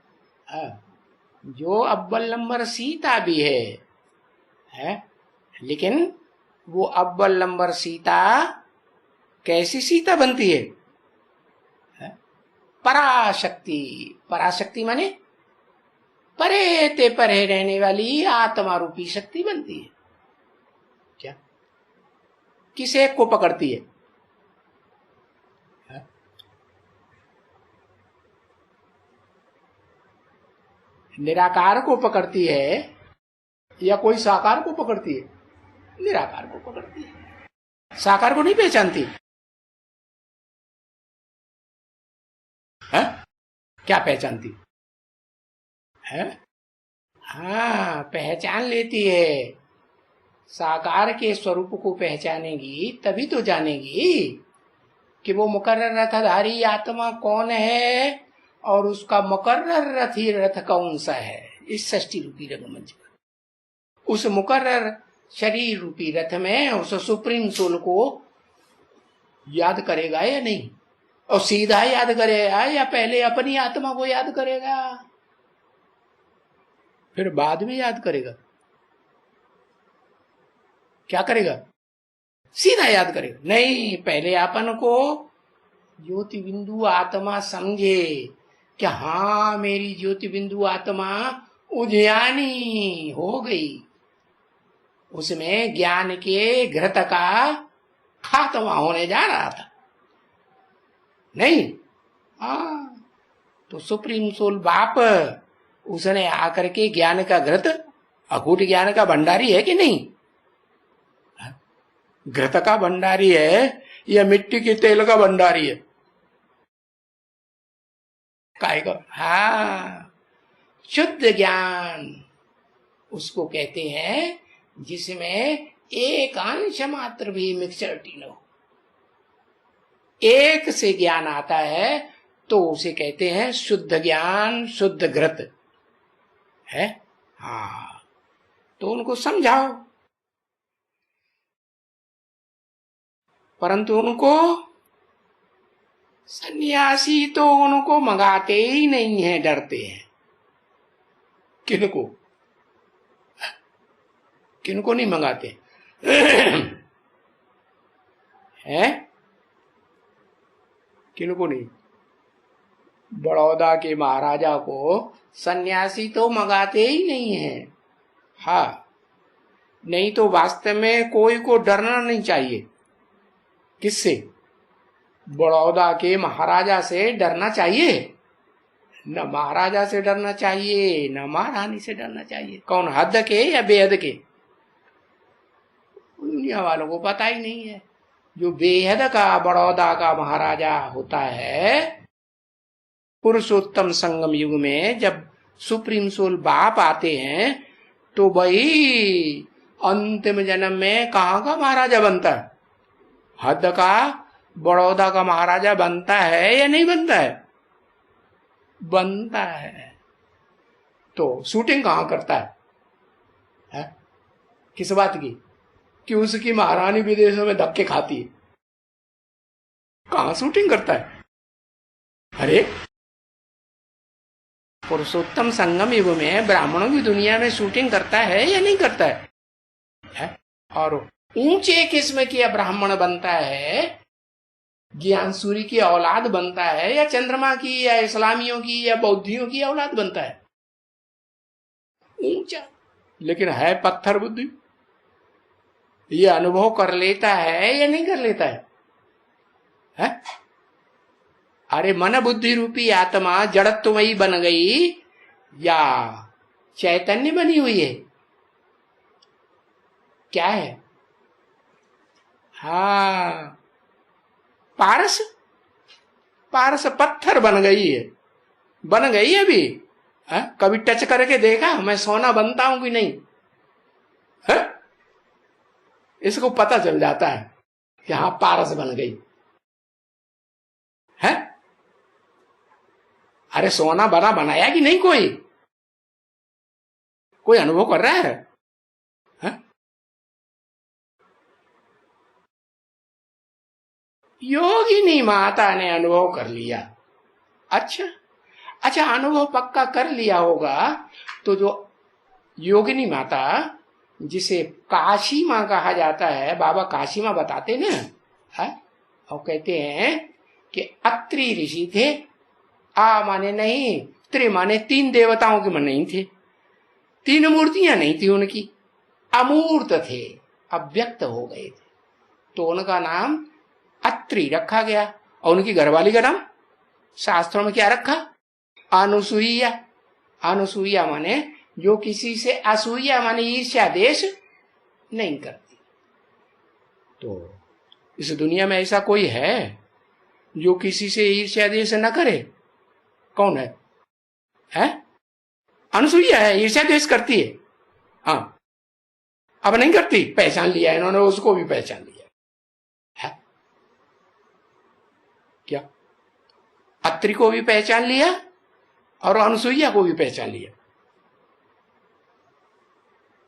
जो अव्वल नंबर सीता भी है? लेकिन वो अव्वल नंबर सीता कैसी सीता बनती है? पराशक्ति। पराशक्ति माने परे ते परे रहने वाली आत्मा रूपी शक्ति बनती है। क्या? किस एक को पकड़ती है? निराकार को पकड़ती है या कोई साकार को पकड़ती है? निराकार को पकड़ती है। साकार को नहीं पहचानती है? क्या पहचानती है? हाँ, पहचान लेती है। साकार के स्वरूप को पहचानेगी तभी तो जानेगी कि वो मुकर्रर रथधारी आत्मा कौन है और उसका मुकर्रर रथी रथ कौन सा है इस सृष्टि रूपी रंगमंच पर। उस मुकर्रर शरीर रूपी रथ में उस सुप्रीम सोल को याद करेगा या नहीं? और सीधा याद करेगा या पहले अपनी आत्मा को याद करेगा? फिर बाद में याद करेगा? क्या करेगा? सीधा याद करेगा? नहीं, पहले अपन को ज्योति बिंदु आत्मा समझे कि हाँ मेरी ज्योति बिंदु आत्मा उद्यानी हो गई, उसमें ज्ञान के घृत का खात्मा होने जा रहा था। नहीं, हाँ, तो सुप्रीम सोल बाप उसने आकर के ज्ञान का घृत, अकूट ज्ञान का भंडारी है कि नहीं? घृत का भंडारी है या मिट्टी के तेल का भंडारी है? काय का? हाँ, शुद्ध ज्ञान उसको कहते हैं जिसमें एक अंश मात्र भी मिक्सचरिटी न हो। एक से ज्ञान आता है तो उसे कहते हैं शुद्ध ज्ञान, शुद्ध घृत है। हाँ, तो उनको समझाओ, परंतु उनको सन्यासी तो उनको मंगाते ही नहीं है, डरते हैं। किनको? किनको नहीं मंगाते हैं? किनको नहीं? बड़ौदा के महाराजा को सन्यासी तो मंगाते ही नहीं है। हाँ, नहीं तो वास्तव में कोई को डरना नहीं चाहिए। किससे? बड़ौदा के महाराजा से डरना चाहिए? न महाराजा से डरना चाहिए, न महारानी से डरना चाहिए। कौन, हद के या बेहद के? दुनिया वालों को पता ही नहीं है। जो बेहद का बड़ौदा का महाराजा होता है, पुरुषोत्तम संगम युग में जब सुप्रीम सोल बाप आते हैं तो भाई अंतिम जन्म में कहाँ का महाराजा बनता है? हद का बड़ौदा का महाराजा बनता है या नहीं बनता है? बनता है। तो शूटिंग कहाँ करता है? किस बात की? कि उसकी महारानी विदेशों में धक्के खाती है। कहाँ शूटिंग करता है? अरे, पुरुषोत्तम संगम युग में ब्राह्मणों की दुनिया में शूटिंग करता है या नहीं करता है? और ऊंचे किस्म की ब्राह्मण बनता है, ज्ञान सूर्य की औलाद बनता है, या चंद्रमा की या इस्लामियों की या बौद्धियों की औलाद बनता है? ऊंचा, लेकिन है पत्थर बुद्धि। ये अनुभव कर लेता है या नहीं कर लेता है? अरे, मन बुद्धि रूपी आत्मा जड़त्वमयी बन गई या चैतन्य बनी हुई है? क्या है? हाँ, पारस, पारस पत्थर बन गई है। बन गई है अभी? कभी टच करके देखा मैं सोना बनता हूं कि नहीं? है? इसको पता चल जाता है कि हाँ पारस बन गई है। अरे, सोना बना बनाया कि नहीं? कोई अनुभव कर रहा है? योगिनी माता ने अनुभव कर लिया। अच्छा, अनुभव पक्का कर लिया होगा तो जो योगिनी माता, जिसे काशी माँ कहा जाता है, बाबा काशी माँ बताते ना, है? और कहते हैं कि अत्रि ऋषि थे। आ माने नहीं, त्रि माने तीन देवताओं के मन नहीं थे, तीन मूर्तियां नहीं थी उनकी, अमूर्त थे, अव्यक्त हो गए थे, तो उनका नाम अत्रि रखा गया। और उनकी घरवाली का नाम शास्त्रों में क्या रखा? अनुसुईया। अनुसुईया माने जो किसी से, असूया माने ईर्ष्या देश नहीं करती। तो इस दुनिया में ऐसा कोई है जो किसी से ईर्ष्या देश न करे? कौन है? अनुसुईया है, ईर्ष्या देश करती है। हाँ, अब नहीं करती, पहचान लिया इन्होंने, उसको भी पहचान लिया है। क्या? अत्रि को भी पहचान लिया और अनुसुईया को भी पहचान लिया।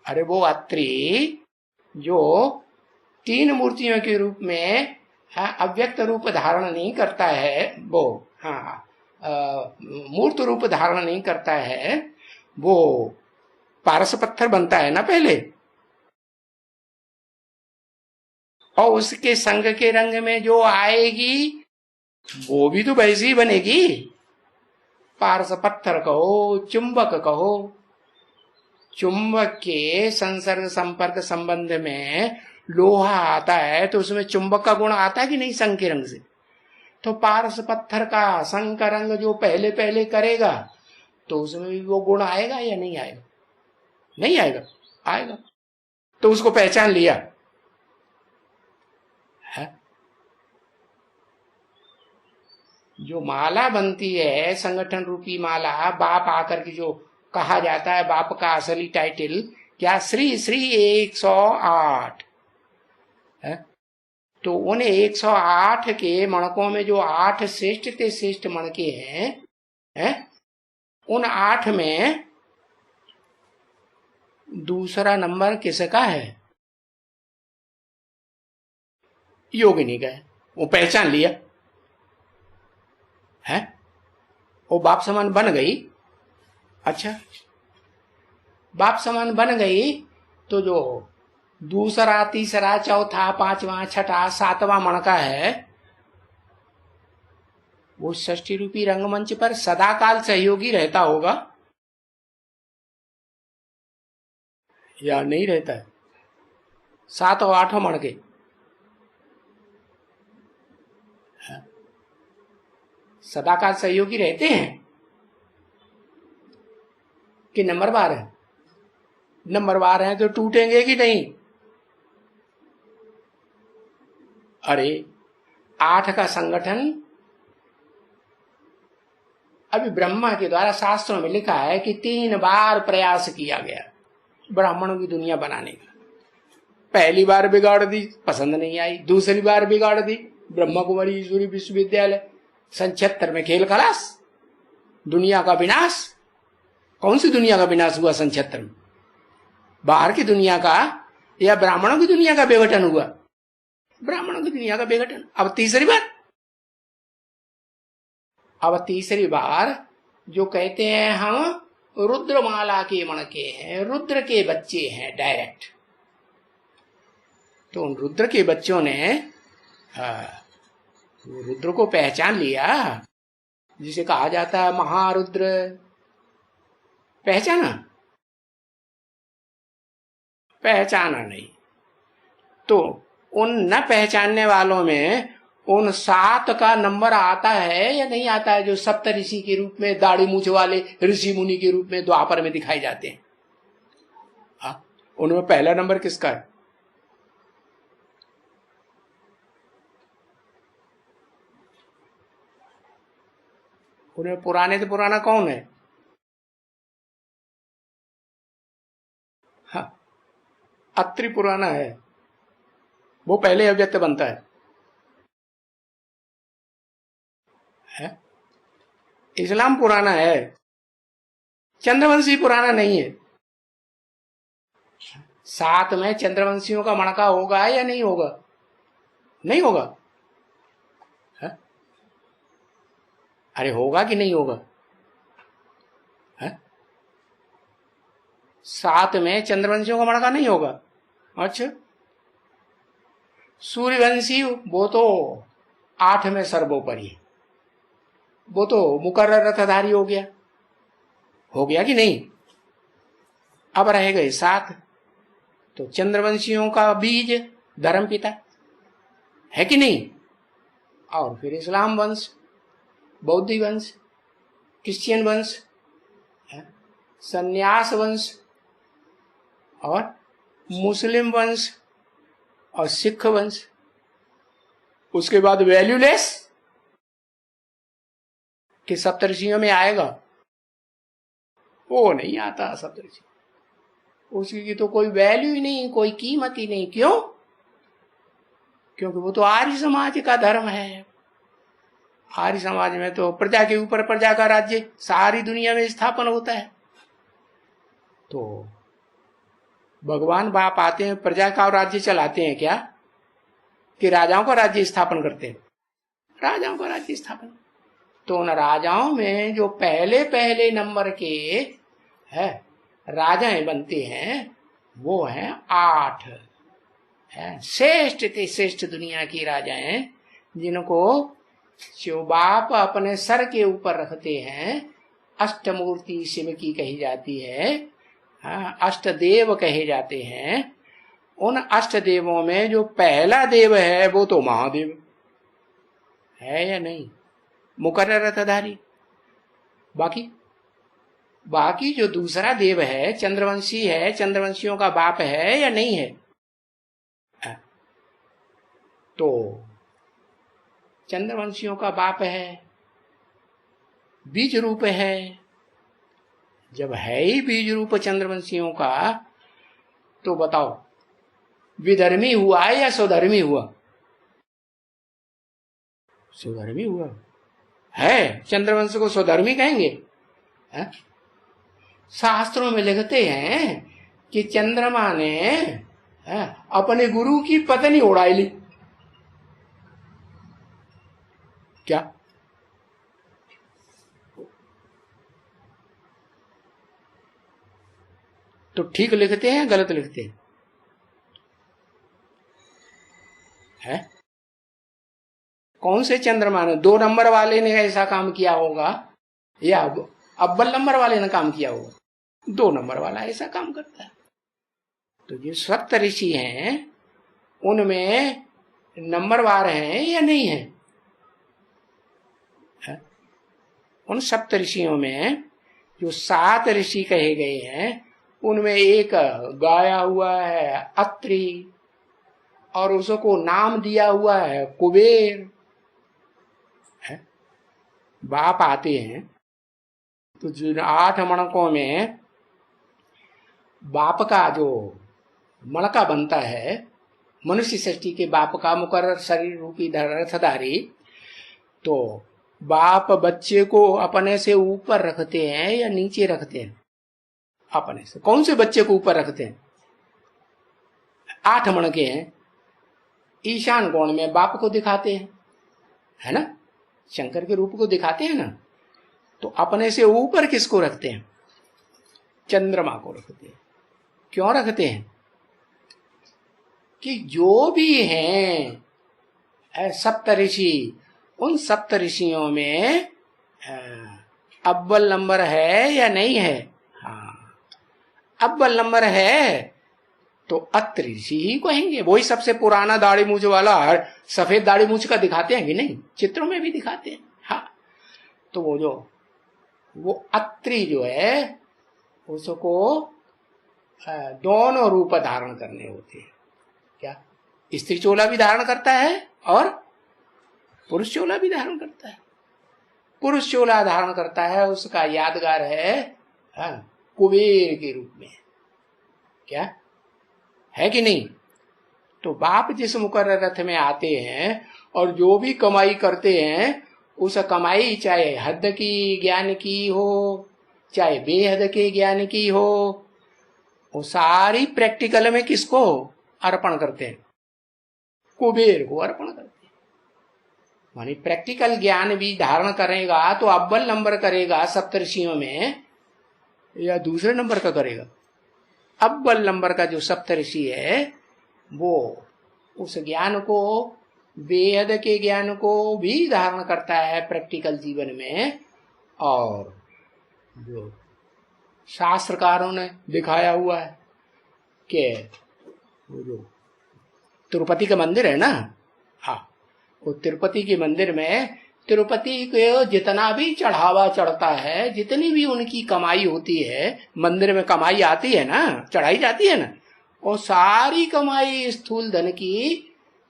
अरे, वो अत्रि जो तीन मूर्तियों के रूप में अव्यक्त रूप धारण नहीं करता है, वो मूर्त रूप धारण नहीं करता है, वो पारस पत्थर बनता है ना पहले, और उसके संग के रंग में जो आएगी वो भी तो वैसी ही बनेगी। पारस पत्थर कहो, चुंबक कहो, चुंबक के संसर्ग संपर्क संबंध में लोहा आता है तो उसमें चुंबक का गुण आता है कि नहीं संग के रंग से। तो पारस पत्थर का संग का रंग जो पहले पहले करेगा तो उसमें भी वो गुण आएगा या नहीं आएगा? नहीं आएगा, आएगा। तो उसको पहचान लिया है। जो माला बनती है संगठन रूपी माला, बाप आकर के जो कहा जाता है, बाप का असली टाइटल क्या? श्री श्री 108 है। तो उन 108 के मणकों में जो 8 श्रेष्ठ ते श्रेष्ठ मणके हैं, उन 8 में दूसरा नंबर किसका है? योगिनी का है। वो पहचान लिया है, वो बाप समान बन गई। अच्छा, बाप समान बन गई तो जो दूसरा, तीसरा, चौथा, पांचवा, छठा, सातवां मणका है वो षष्ठी रूपी रंगमंच पर सदाकाल सहयोगी रहता होगा या नहीं रहता है? 7 और 8 मणके सदाकाल सहयोगी रहते हैं कि नंबरवार है? नंबरवार हैं तो टूटेंगे कि नहीं? अरे 8 का संगठन अभी ब्रह्मा के द्वारा शास्त्रों में लिखा है कि 3 बार प्रयास किया गया ब्राह्मणों की दुनिया बनाने का। पहली बार बिगाड़ दी, पसंद नहीं आई। दूसरी बार बिगाड़ दी, ब्रह्मा कुमारी ईश्वरी विश्वविद्यालय। 77 में खेल खलास, दुनिया का विनाश। कौन सी दुनिया का विनाश हुआ 77 में? बाहर की दुनिया का या ब्राह्मणों की दुनिया का विघटन हुआ? ब्राह्मणों की दुनिया का विघटन। अब तीसरी बार जो कहते हैं हम रुद्रमाला के मणके हैं, रुद्र के बच्चे हैं डायरेक्ट। तो उन रुद्र के बच्चों ने रुद्र को पहचान लिया, जिसे कहा जाता है महारुद्र। पहचाना नहीं। तो उन न पहचानने वालों में उन 7 का नंबर आता है या नहीं आता है, जो सप्त ऋषि के रूप में, दाढ़ी मूछ वाले ऋषि मुनि के रूप में द्वापर में दिखाई जाते हैं। उनमें पहला नंबर किसका है? उनमें पुराने तो पुराना कौन है? हाँ, अत्रि पुराना है, वो पहले अव्यक्त बनता है। इस्लाम पुराना है, चंद्रवंशी पुराना नहीं है। 7 में चंद्रवंशियों का मणका होगा या नहीं होगा? नहीं होगा। अरे होगा कि नहीं होगा? 7 में चंद्रवंशियों का मणका नहीं होगा। अच्छा, सूर्यवंशी वो तो 8 में सर्वोपरि है, वो तो मुकर्रर रथधारी हो गया कि नहीं? अब रह गए 7। तो चंद्रवंशियों का बीज धर्मपिता है कि नहीं? और फिर इस्लाम वंश, बौद्ध वंश, क्रिश्चियन वंश, संन्यास वंश और मुस्लिम वंश और सिख वंश। उसके बाद वैल्यूलेस कि सप्तऋषियों में आएगा, वो नहीं आता सप्तऋषि। उसकी की तो कोई वैल्यू ही नहीं, कोई कीमत ही नहीं। क्यों? क्योंकि वो तो आर्य समाज का धर्म है। आर्य समाज में तो प्रजा के ऊपर प्रजा का राज्य सारी दुनिया में स्थापन होता है। तो भगवान बाप आते हैं, प्रजा का राज्य चलाते हैं क्या, कि राजाओं का राज्य स्थापन करते हैं? राजाओं का राज्य स्थापन। तो उन राजाओं में जो पहले पहले नंबर के है राजाएं बनते हैं वो हैं 8 है, श्रेष्ठ ते श्रेष्ठ दुनिया की राजाएं, जिनको शिव बाप अपने सर के ऊपर रखते हैं। अष्टमूर्ति शिव की कही जाती है, अष्टदेव कहे जाते हैं। उन अष्टदेवों में जो पहला देव है वो तो महादेव है या नहीं, मुकर्रर रथधारी। बाकी जो दूसरा देव है चंद्रवंशी है, चंद्रवंशियों का बाप है या नहीं है? तो चंद्रवंशियों का बाप है, बीज रूप है। जब है ही बीज रूप चंद्रवंशियों का, तो बताओ विधर्मी हुआ है या स्वधर्मी हुआ? स्वधर्मी हुआ है। चंद्रवंश को स्वधर्मी कहेंगे? है? शास्त्रों में लिखते हैं कि चंद्रमा ने अपने गुरु की पत्नी उड़ाई ली। क्या? तो ठीक लिखते हैं गलत लिखते हैं? है? कौन से चंद्रमा ने? 2 नंबर वाले ने ऐसा काम किया होगा या अव्वल नंबर वाले ने काम किया होगा? 2 नंबर वाला ऐसा काम करता है। तो जो सप्त ऋषि हैं उनमें नंबरवार हैं या नहीं है? उन सप्त ऋषियों में जो 7 ऋषि कहे गए हैं उनमें एक गाया हुआ है अत्रि, और उसको नाम दिया हुआ है कुबेर। बाप आते हैं तो जिन 8 मणकों में बाप का जो मणका बनता है, मनुष्य सृष्टि के बाप का मुकर्रर शरीर रूपी रथधारी, तो बाप बच्चे को अपने से ऊपर रखते हैं या नीचे रखते हैं? अपने से। कौन से बच्चे को ऊपर रखते हैं? 8 मणके हैं, ईशान कोण में बाप को दिखाते हैं, है ना, शंकर के रूप को दिखाते हैं ना। तो अपने से ऊपर किसको रखते हैं? चंद्रमा को रखते हैं। क्यों रखते हैं? कि जो भी हैं सप्त ऋषि, उन सप्त ऋषियों में अव्वल नंबर है या नहीं है? हाँ, अव्वल नंबर है तो अत्रि ऋषि ही कहेंगे। वही सबसे पुराना दाढ़ी मूछ वाला, सफेद दाढ़ी मूछ का दिखाते हैं कि नहीं? चित्रों में भी दिखाते हैं। हाँ, तो वो अत्रि जो है उसको दोनों रूप धारण करने होते हैं। क्या? स्त्री चोला भी धारण करता है और पुरुष चोला भी धारण करता है। पुरुष चोला धारण करता है, उसका यादगार है कुबेर के रूप में। क्या है कि नहीं? तो बाप जिस मुकर्रर रथ में आते हैं और जो भी कमाई करते हैं, उस कमाई चाहे हद की ज्ञान की हो चाहे बेहद के ज्ञान की हो, वो सारी प्रैक्टिकल में किसको अर्पण करते हैं? कुबेर को अर्पण करते हैं। मानी प्रैक्टिकल ज्ञान भी धारण करेगा तो अव्वल नंबर करेगा सप्तऋषियों में या दूसरे नंबर का करेगा? अव्वल नंबर का जो सप्तऋषि है वो उस ज्ञान को, वेद के ज्ञान को भी धारण करता है प्रैक्टिकल जीवन में। और जो शास्त्रकारों ने दिखाया हुआ है कि वो जो तिरुपति का मंदिर है ना, हाँ, वो तिरुपति के मंदिर में तिरुपति को जितना भी चढ़ावा चढ़ता है, जितनी भी उनकी कमाई होती है, मंदिर में कमाई आती है ना, चढ़ाई जाती है ना, और सारी कमाई स्थूल धन की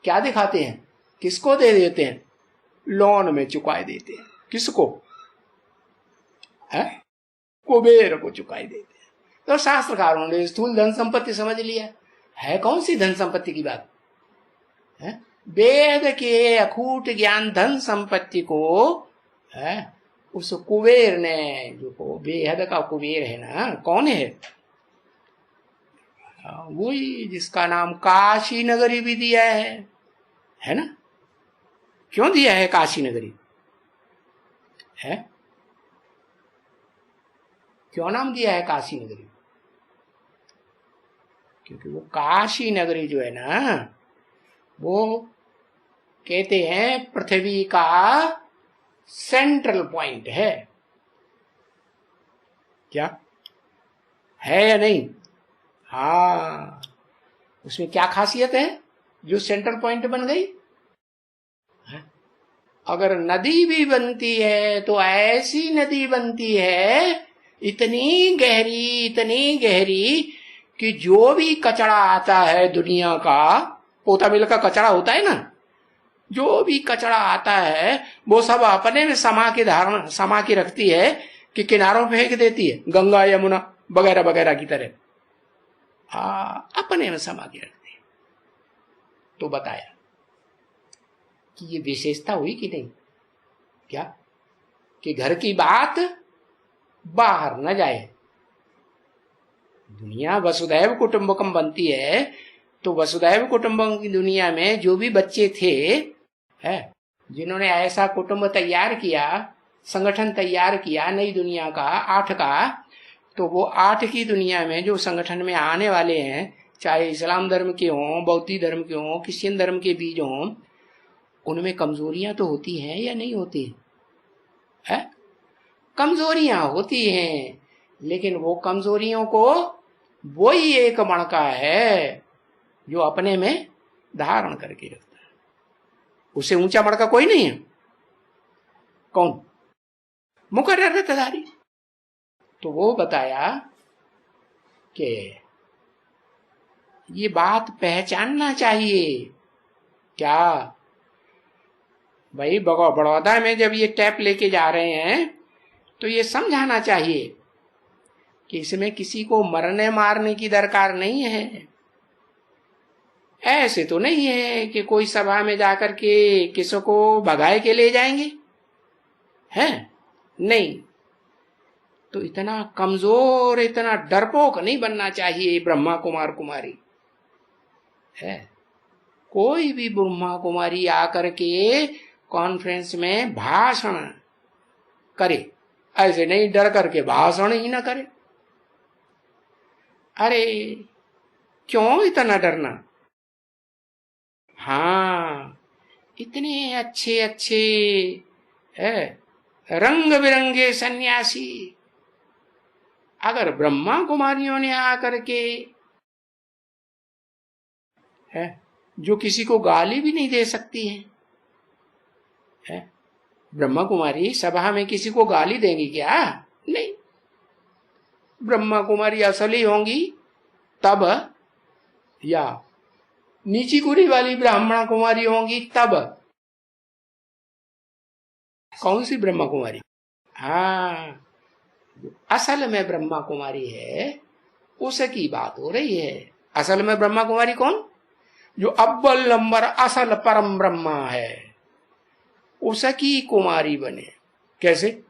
क्या दिखाते हैं? किसको दे देते हैं? लोन में चुकाए देते हैं। किसको? है कुबेर को चुकाई देते हैं। तो शास्त्रकारों ने स्थूल धन संपत्ति समझ लिया। है कौन सी धन संपत्ति की बात है? वेद के अखूट ज्ञान धन संपत्ति को है उस कुबेर ने, जो बेहद का कुबेर है ना, कौन है? वही जिसका नाम काशी नगरी भी दिया है ना। क्यों दिया है काशी नगरी? है क्यों नाम दिया है काशी नगरी? क्योंकि वो काशी नगरी जो है ना, वो कहते हैं पृथ्वी का सेंट्रल पॉइंट है। क्या है या नहीं? हाँ, उसमें क्या खासियत है जो सेंट्रल पॉइंट बन गई? अगर नदी भी बनती है तो ऐसी नदी बनती है इतनी गहरी कि जो भी कचरा आता है दुनिया का, पोता मिल का कचरा होता है ना, जो भी कचरा आता है वो सब अपने में समा के रखती है कि किनारों पे फेंक देती है, गंगा यमुना वगैरह वगैरह की तरह अपने में समा के रखती है। तो बताया कि ये विशेषता हुई कि नहीं? क्या कि घर की बात बाहर न जाए। दुनिया वसुधैव कुटुंबकम बनती है, तो वसुधैव कुटुंबकम की दुनिया में जो भी बच्चे थे, है जिन्होंने ऐसा कुटुंब तैयार किया, संगठन तैयार किया नई दुनिया का 8 का, तो वो 8 की दुनिया में जो संगठन में आने वाले हैं, चाहे इस्लाम धर्म के हों, बौद्ध धर्म के हों, क्रिश्चियन धर्म के बीज हों, उनमें कमजोरियां तो होती हैं या नहीं होती है? कमजोरियां होती हैं, लेकिन वो कमजोरियों को वही एक मणका है जो अपने में धारण करके रखता है। उससे ऊंचा मणका कोई नहीं है। कौन? मुकर्रर रत्नधारी। तो वो बताया कि ये बात पहचानना चाहिए। क्या भाई, बड़ौदा में जब ये टैप लेके जा रहे हैं तो ये समझाना चाहिए कि इसमें किसी को मरने मारने की दरकार नहीं है। ऐसे तो नहीं है कि कोई सभा में जाकर के किसी को भगाए के ले जाएंगे, हैं? नहीं। तो इतना कमजोर, इतना डरपोक नहीं बनना चाहिए ब्रह्मा कुमार कुमारी, है? कोई भी ब्रह्मा कुमारी आकर के कॉन्फ्रेंस में भाषण करे, ऐसे नहीं डर करके भाषण ही ना करे। अरे क्यों इतना डरना? हाँ, इतने अच्छे अच्छे है रंग बिरंगे सन्यासी अगर ब्रह्मा कुमारियों ने आकर के, है जो किसी को गाली भी नहीं दे सकती है, ब्रह्मा कुमारी सभा में किसी को गाली देंगी क्या? नहीं। ब्रह्मा कुमारी असली होंगी तब, या नीची कुरी वाली ब्राह्मणा कुमारी होंगी तब? कौन सी ब्रह्मा कुमारी? हाँ, असल में ब्रह्मा कुमारी है उसकी बात हो रही है। असल में ब्रह्मा कुमारी कौन? जो अव्वल नंबर असल परम ब्रह्मा है, उसकी कुमारी बने। कैसे?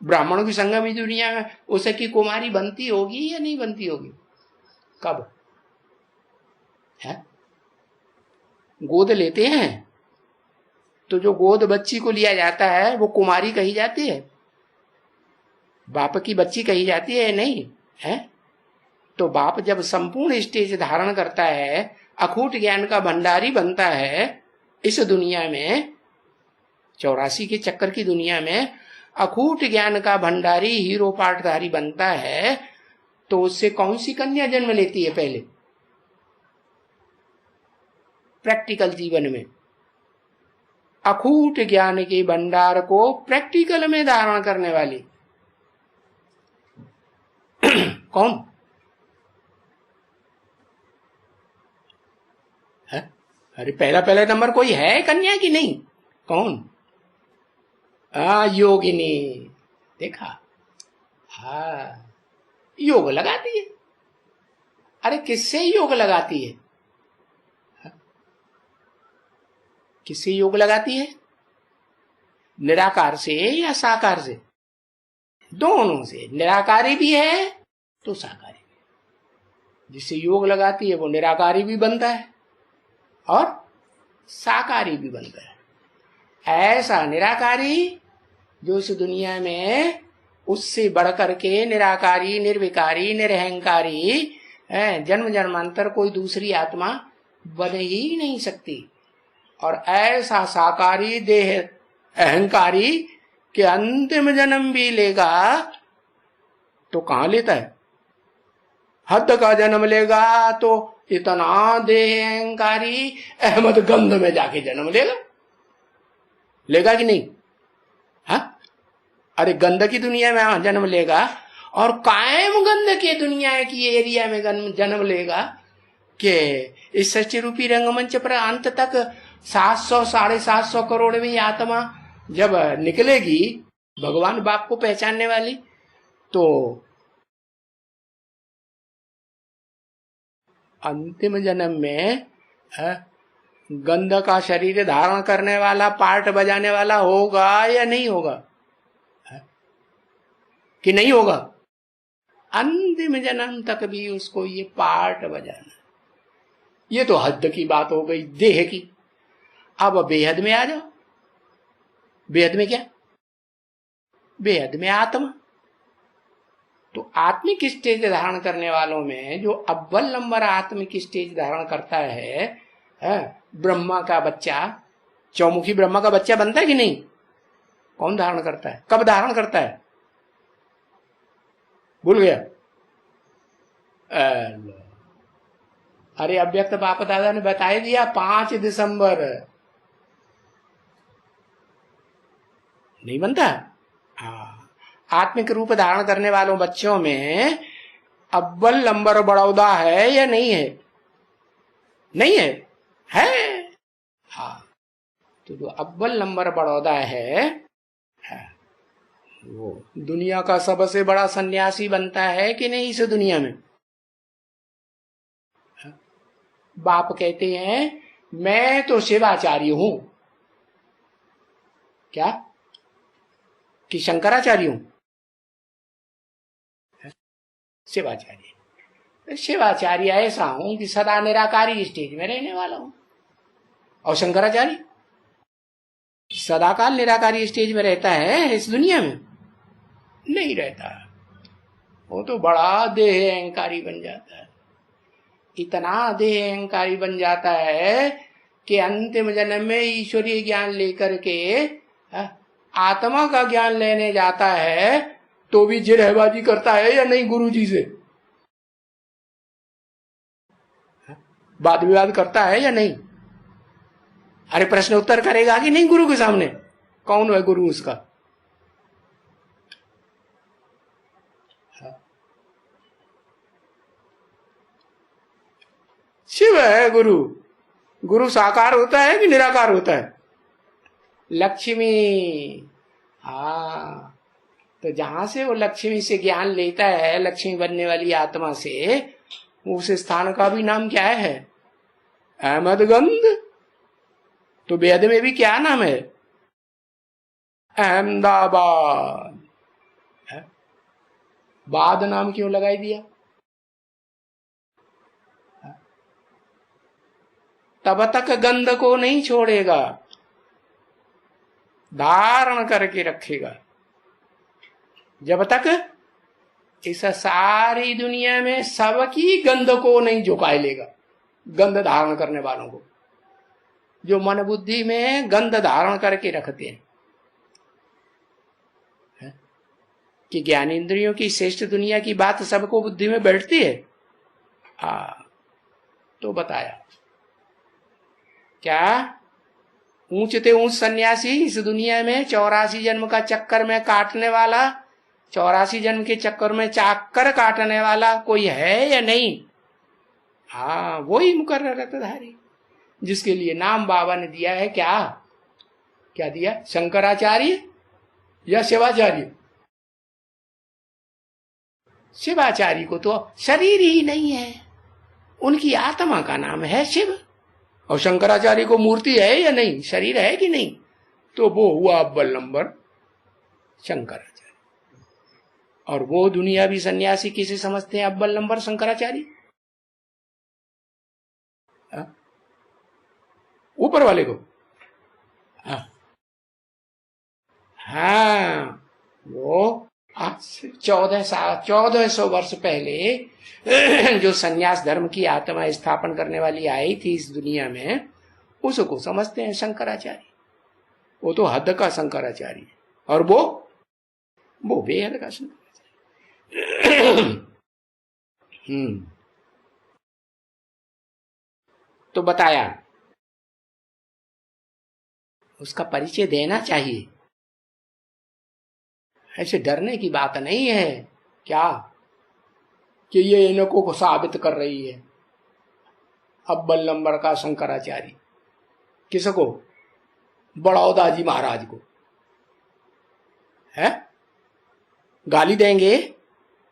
ब्राह्मणों की संगमी दुनिया में उसकी कुमारी बनती होगी या नहीं बनती होगी? कब? है गोद लेते हैं तो जो गोद बच्ची को लिया जाता है वो कुमारी कही जाती है, बाप की बच्ची कही जाती है नहीं है? तो बाप जब संपूर्ण स्टेज धारण करता है, अखूट ज्ञान का भंडारी बनता है इस दुनिया में, 84 के चक्कर की दुनिया में अखूट ज्ञान का भंडारी हीरो पाठधारी बनता है, तो उससे कौन सी कन्या जन्म लेती है? पहले प्रैक्टिकल जीवन में अखूट ज्ञान के भंडार को प्रैक्टिकल में धारण करने वाली कौन है? अरे पहला नंबर कोई है कन्या की नहीं? कौन? योगिनी। देखा? हाँ, योग लगाती है। अरे किससे योग लगाती है? किससे योग लगाती है? निराकार से या साकार से? दोनों से। निराकारी भी है तो साकारी भी। जिससे योग लगाती है वो निराकारी भी बनता है और साकारी भी बनता है। ऐसा निराकारी जो इस दुनिया में उससे बढ़कर के निराकारी, निर्विकारी, निरहंकारी है, जन्म जन्मांतर कोई दूसरी आत्मा बन ही नहीं सकती। और ऐसा साकारी देह अहंकारी कि अंतिम जन्म भी लेगा तो कहां लेता है? हद का जन्म लेगा तो इतना देह अहंकारी अहमद गंध में जाके जन्म लेगा, लेगा कि नहीं? हाँ, अरे गंध की दुनिया में जन्म लेगा और कायम गंध के दुनिया की एरिया में जन्म लेगा कि इस सच्चे रूपी रंगमंच पर अंत तक 700 750 करोड़वीं आत्मा जब निकलेगी भगवान बाप को पहचानने वाली, तो अंतिम जन्म में गंध का शरीर धारण करने वाला, पार्ट बजाने वाला होगा या नहीं होगा? कि नहीं होगा? अंतिम जन्म तक भी उसको ये पार्ट बजाना। ये तो हद की बात हो गई देह की। अब बेहद में आ जाओ। बेहद में क्या? बेहद में आत्मा। तो आत्मिक स्टेज धारण करने वालों में जो अव्वल नंबर आत्मिक स्टेज धारण करता है, ब्रह्मा का बच्चा, चौमुखी ब्रह्मा का बच्चा बनता है कि नहीं? कौन धारण करता है? कब धारण करता है? भूल गया? अरे अव्यक्त बाप दादा ने बता दिया, 5 दिसंबर। नहीं बनता? हाँ, आत्मिक रूप धारण करने वालों बच्चों में अव्वल नंबर बड़ौदा है या नहीं है? नहीं है? है। हाँ, तो जो अव्वल नंबर बड़ौदा है वो दुनिया का सबसे बड़ा सन्यासी बनता है कि नहीं इस दुनिया में? बाप कहते हैं मैं तो शिवाचार्य हूं। क्या? कि शंकराचार्य हूं? शिवाचार्य। शिवाचार्य ऐसा हूं कि सदा निराकारी स्टेज में रहने वाला हूं। और शंकराचार्य सदाकाल निराकारी स्टेज में रहता है इस दुनिया में? नहीं रहता। वो तो बड़ा देह अहंकारी बन जाता है। इतना देह अहंकारी बन जाता है कि अंतिम जन्म में ईश्वरीय ज्ञान लेकर के आत्मा का ज्ञान लेने जाता है तो भी जिरहबाजी करता है या नहीं गुरु जी से? वाद विवाद करता है या नहीं? अरे प्रश्न उत्तर करेगा कि नहीं गुरु के सामने? कौन है गुरु उसका? शिव है गुरु। गुरु साकार होता है कि निराकार होता है? लक्ष्मी। हाँ, तो जहां से वो लक्ष्मी से ज्ञान लेता है, लक्ष्मी बनने वाली आत्मा से, उस स्थान का भी नाम क्या है? अहमदगंज। तो वेद में भी क्या नाम है? अहमदाबाद। बाद नाम क्यों लगाई दिया? तब तक गंध को नहीं छोड़ेगा, धारण करके रखेगा जब तक इस सारी दुनिया में सबकी गंध को नहीं झुकाए लेगा। गंध धारण करने वालों को, जो मन बुद्धि में गंध धारण करके रखते हैं कि ज्ञानेंद्रियों की श्रेष्ठ दुनिया की बात सबको बुद्धि में बैठती है। तो बताया क्या? ऊंचते ऊंच सन्यासी इस दुनिया में 84 जन्म का चक्कर में काटने वाला, 84 जन्म के चक्कर में चाकर काटने वाला कोई है या नहीं? हाँ, वही मुकर्रर रत्नधारी, जिसके लिए नाम बाबा ने दिया है क्या? क्या दिया? शंकराचार्य या शिवाचार्य? शिवाचार्य को तो शरीर ही नहीं है, उनकी आत्मा का नाम है शिव। और शंकराचार्य को मूर्ति है या नहीं, शरीर है कि नहीं? तो वो हुआ अव्वल नंबर शंकराचार्य। और वो दुनिया भी सन्यासी किसे समझते हैं अव्वल नंबर शंकराचार्य? ऊपर वाले को। हाँ, वो 1400 वर्ष पहले जो सन्यास धर्म की आत्मा स्थापन करने वाली आई थी इस दुनिया में, उसको समझते हैं शंकराचार्य। वो तो हद का शंकराचार्य है, और वो बेहद का शंकराचार्य। तो बताया, उसका परिचय देना चाहिए। ऐसे डरने की बात नहीं है क्या कि ये इनको को साबित कर रही है। अव्वल नंबर का शंकराचार्य किसको? बड़ौदा जी महाराज को है गाली देंगे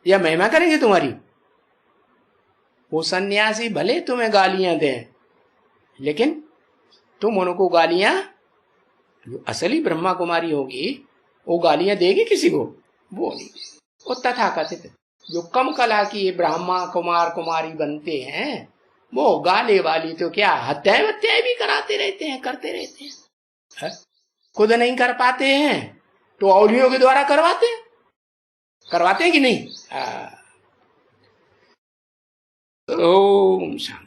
या महिमा करेंगे तुम्हारी? वो सन्यासी भले तुम्हें गालियां दें, लेकिन तुम उनको गालियां, जो असली ब्रह्मा कुमारी होगी वो गालियां देगी किसी को? वो नहीं। वो तथाकथित जो कम कला की ब्राह्मण कुमार कुमारी बनते हैं, वो गाले वाली तो क्या हत्याएं वत्याएं भी कराते रहते हैं, करते रहते हैं। है? खुद नहीं कर पाते हैं तो औलियों के द्वारा करवाते हैं कि नहीं? ओम शांति।